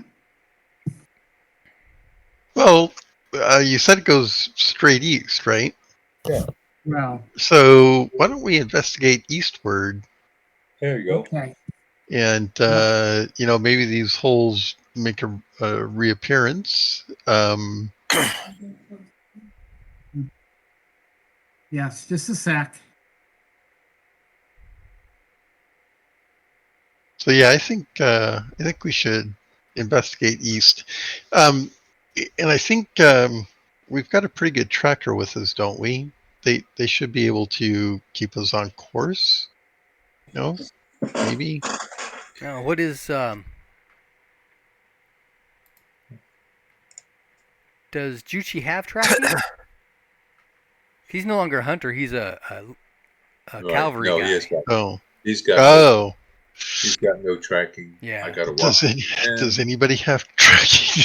Well, you said it goes straight east, right? Well, So why don't we investigate eastward? There you go. okay. And maybe these holes make a reappearance. Yes, just a sec. So yeah, I think we should investigate east, and I think we've got a pretty good tracker with us, don't we? They should be able to keep us on course. No, maybe. Now, what is does Juchi have tracking? He's no longer a hunter. He's a Right. cavalry No, guy. he has got. Oh, He's got. oh. He's got no tracking. Yeah. I got to Does watch. anybody have tracking?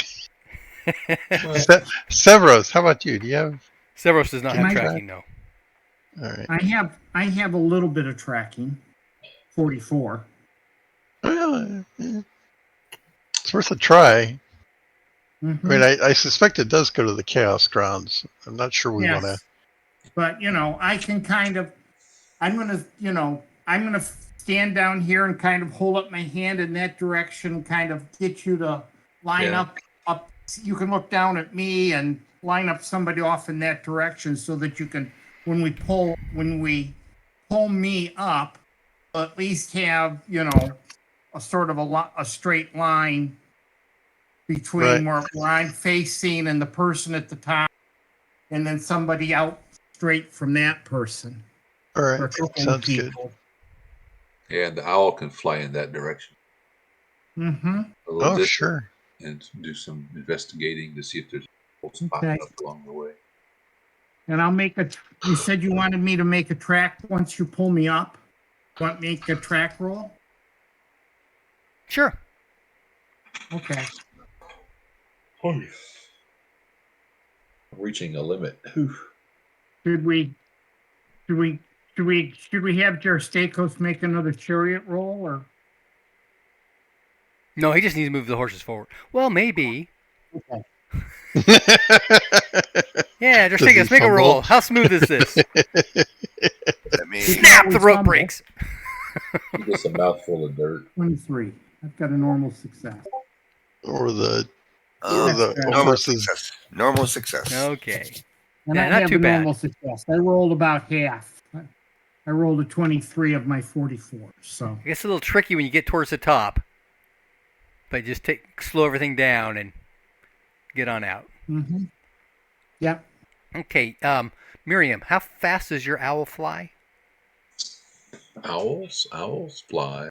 Well, Severos, how about you? Do you have? Severos does not have My- tracking, no. All right. I have a little bit of tracking. 44. Well, it's worth a try. Mhm. I mean, I suspect it does go to the Chaos Grounds. I'm not sure we want to. Yes. But, I can I'm going to stand down here and kind of hold up my hand in that direction, kind of get you to line Yeah. up. You can look down at me and line up somebody off in that direction so that you can, when we pull me up, at least have, a sort of a straight line between where I'm facing and the person at the top, and then somebody out straight from that person. All Or a right. couple Sounds good. people. yeah, the owl can fly in that direction. Mm-hmm. A little Oh, distance sure. and do some investigating to see if there's holes popping Okay. up along the way. And you said you wanted me to make a track once you pull me up? Want me to make a track roll? Sure. Okay. I'm reaching a limit. Whew. Should we have Jarstakos make another chariot roll, or? No, he just needs to move the horses forward. Well, maybe. Okay. Yeah, just Does take he us. Make a fumble? roll. How smooth is this? I mean, Snap! The always rope fumble. breaks. He gets a mouthful of dirt. 23. I've got a normal success. or the That's normal horses. success. Normal success. Okay. And Yeah, I not have too a bad. normal success. I rolled about half. I rolled a 23 of my 44. So It gets a little tricky when you get towards the top. But just slow everything down and get on out. mm-hmm. Yep. Okay, Miriam, how fast does your owl fly? Owls fly.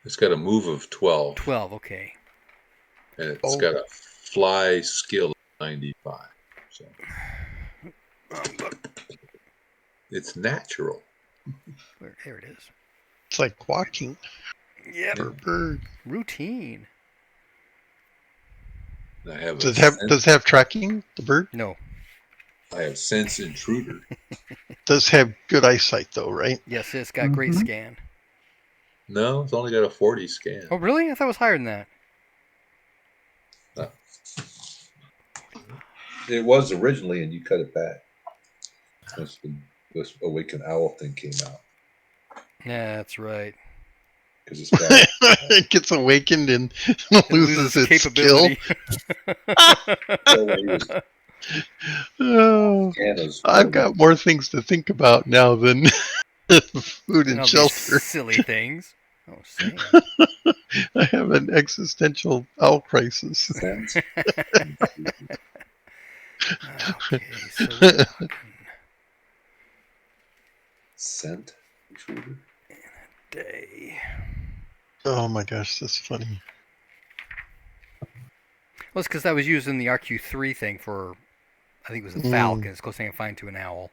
It's got a move of 12. 12, okay. And it's Oh. got a fly skill of 95. So it's natural. There it is. It's like walking Yep. for a bird. Routine. I have Does it have tracking? The bird No. I have sense intruder. does have good eyesight, though, right? Yes, it's got great Mhm. scan. No, it's only got a 40 scan. Oh, really? I thought it was higher than that. No. It was originally, and you cut it back. This Awakened Owl thing came out Yeah, that's right. because it's got It gets awakened and It loses its skill. capability. Oh, Anna's I've got more things to think about now than food and all these shelter. silly things. Oh, Sam. I have an existential owl crisis. sense. Okay, so we're talking Scent intruder. day. Oh my gosh, that's funny. Well, it's because I was using the RQ3 thing for, I think it was a falcon. It's close thing to find to an owl.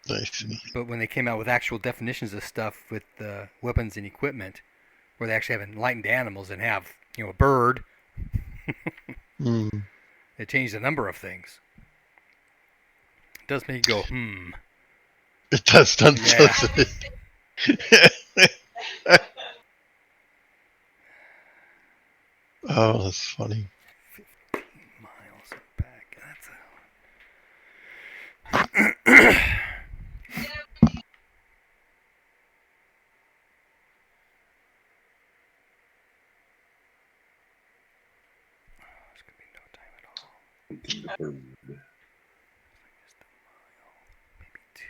I see. But when they came out with actual definitions of stuff with weapons and equipment, where they actually have enlightened animals and have, a bird, Hmm. they changed a number of things. It does make you go, It does, doesn't Yeah. it? Oh, that's funny. 15 miles back. That's a... Weekend bird. Maybe 2.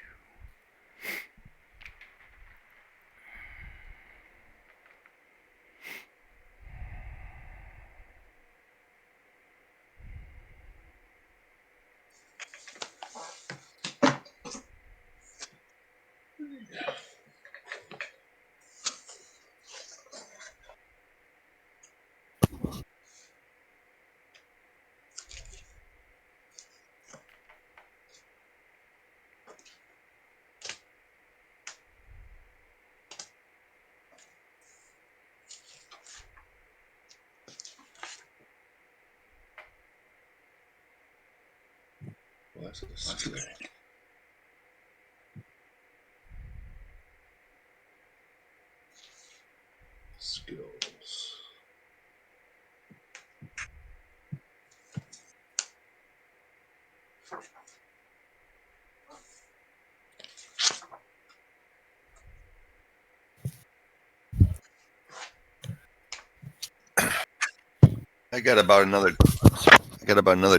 Well, that's a skill. Skills. I got about another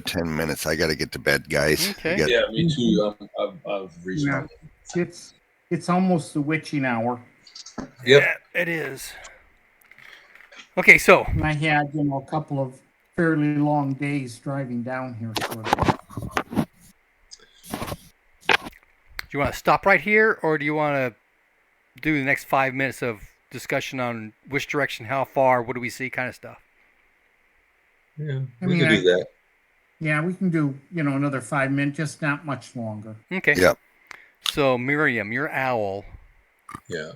10 minutes. I got to get to bed, guys. Okay. We got- Yeah, me too. I've reached Yeah. It's almost the witching hour. Yep. Yeah, it is. Okay, so And I had, a couple of fairly long days driving down here. So do you want to stop right here, or do you want to do the next 5 minutes of discussion on which direction, how far, what do we see, kind of stuff? Yeah, I we mean, can do that. yeah, we can do, another 5 minutes, just not much longer. Okay. Yeah. So Miriam, your owl, Yeah.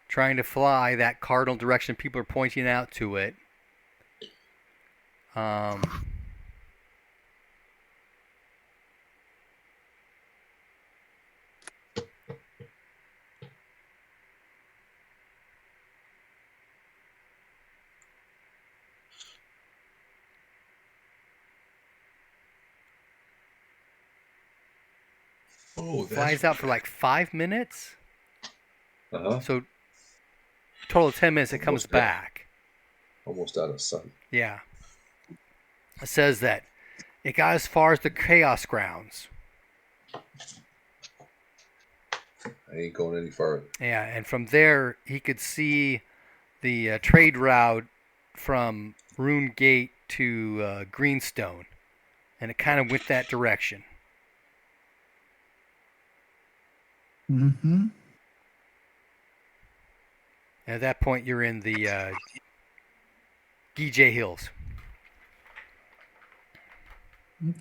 trying to fly that cardinal direction people are pointing out to it. Oh, Flies out for like 5 minutes. Uh-huh. So total of 10 minutes, it comes Almost done. back. Almost out of sight. Yeah. It says that it got as far as the Chaos Grounds. I ain't going any farther. Yeah, and from there he could see the trade route from Rune Gate to Greenstone, and it kind of went that direction. Mm-hmm. And at that point, you're in the DJ Hills.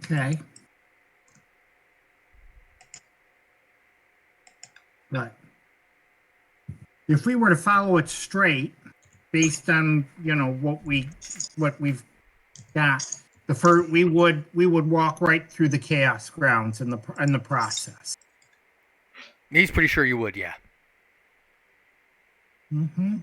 Okay. But if we were to follow it straight, based on what we've got, we would walk right through the Chaos Grounds in the process. He's pretty sure you would, yeah. Mm-hmm.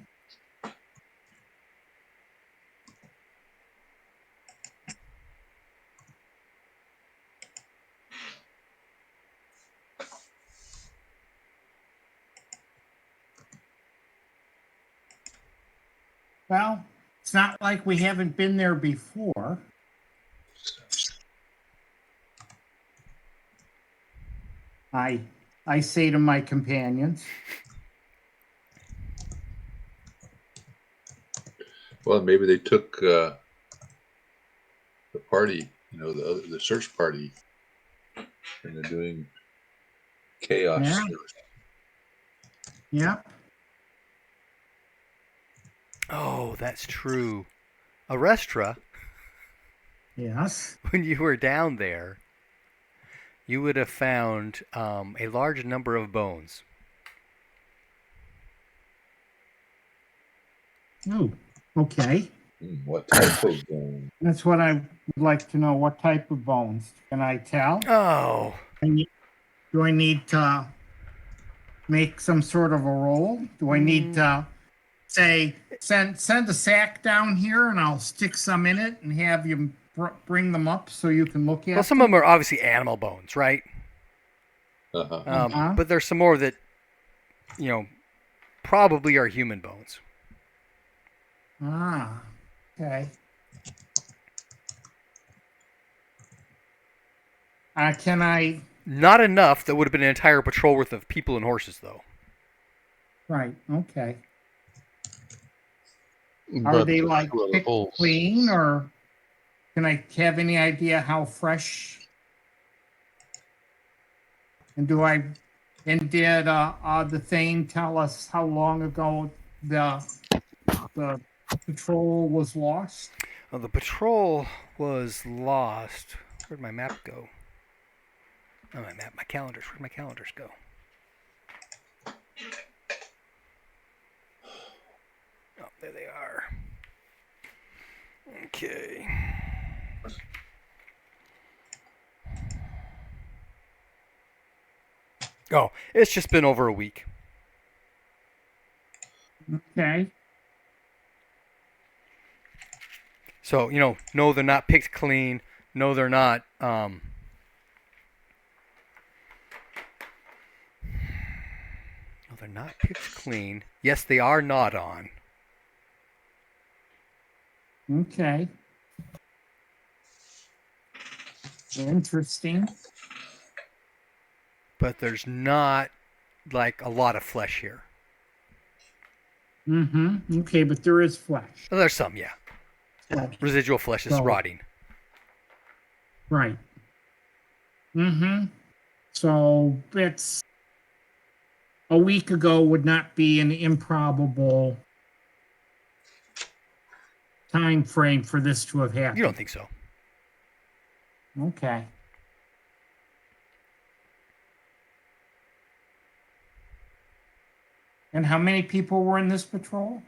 Well, it's not like we haven't been there before. I say to my companions. Well, maybe they took the party, the search party, and they're doing chaos. Yeah. Yep. Oh, that's true. Arestra, Yes. when you were down there, you would have found a large number of bones. Oh, okay. What type of bone? That's what I would like to know. What type of bones? Can I tell? Oh, Do I need to make some sort of a roll? Do I need to say send a sack down here and I'll stick some in it and have you bring them up so you can look at well, some of them are obviously animal bones, right? Uh-huh. But there's some more that, probably are human bones. Ah, okay. Can I? Not enough. That would have been an entire patrol worth of people and horses, though. Right. Okay. Are But they the like two other picked holes. clean, or can I have any idea how fresh? And do I? And did the thing tell us how long ago the patrol was lost? Well, the patrol was lost. Where'd my map go? Oh, my map, my calendars. Where'd my calendars go? Oh, there they are. Okay. Oh, it's just been over a week. Okay. So, no, they're not picked clean. No, they're not. No, they're not picked clean. Yes, they are not on. Okay. Interesting. But there's not like a lot of flesh here. Mm-hmm. Okay, but there is flesh. Well, there's some, yeah. Residual flesh is So- rotting. Right. Mm-hmm. So it's a week ago would not be an improbable time frame for this to have happened. You don't think so? Okay. And how many people were in this patrol?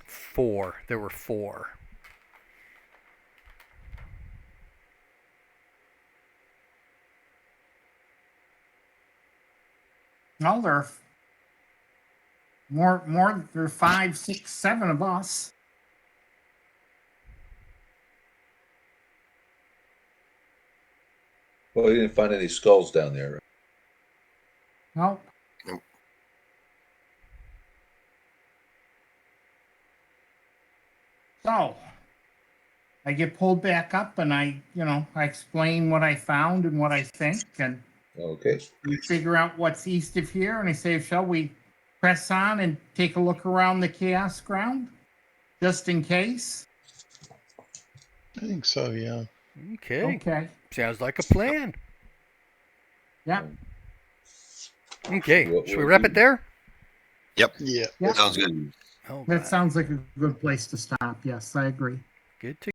Four. There were four. No, there are there are 5, 6, 7 of us. Well, you didn't find any skulls down there. Nope. Nope. So I get pulled back up and I explain what I found and what I think, and Okay. we figure out what's east of here, and I say, shall we press on and take a look around the chaos ground? Just in case? I think so, yeah. Okay. Okay. Sounds like a plan. Yeah. Okay. What Should we will wrap you- it there? Yeah. Yeah. Sounds good. Oh, That sounds like a good place to stop. Yes, I agree. good to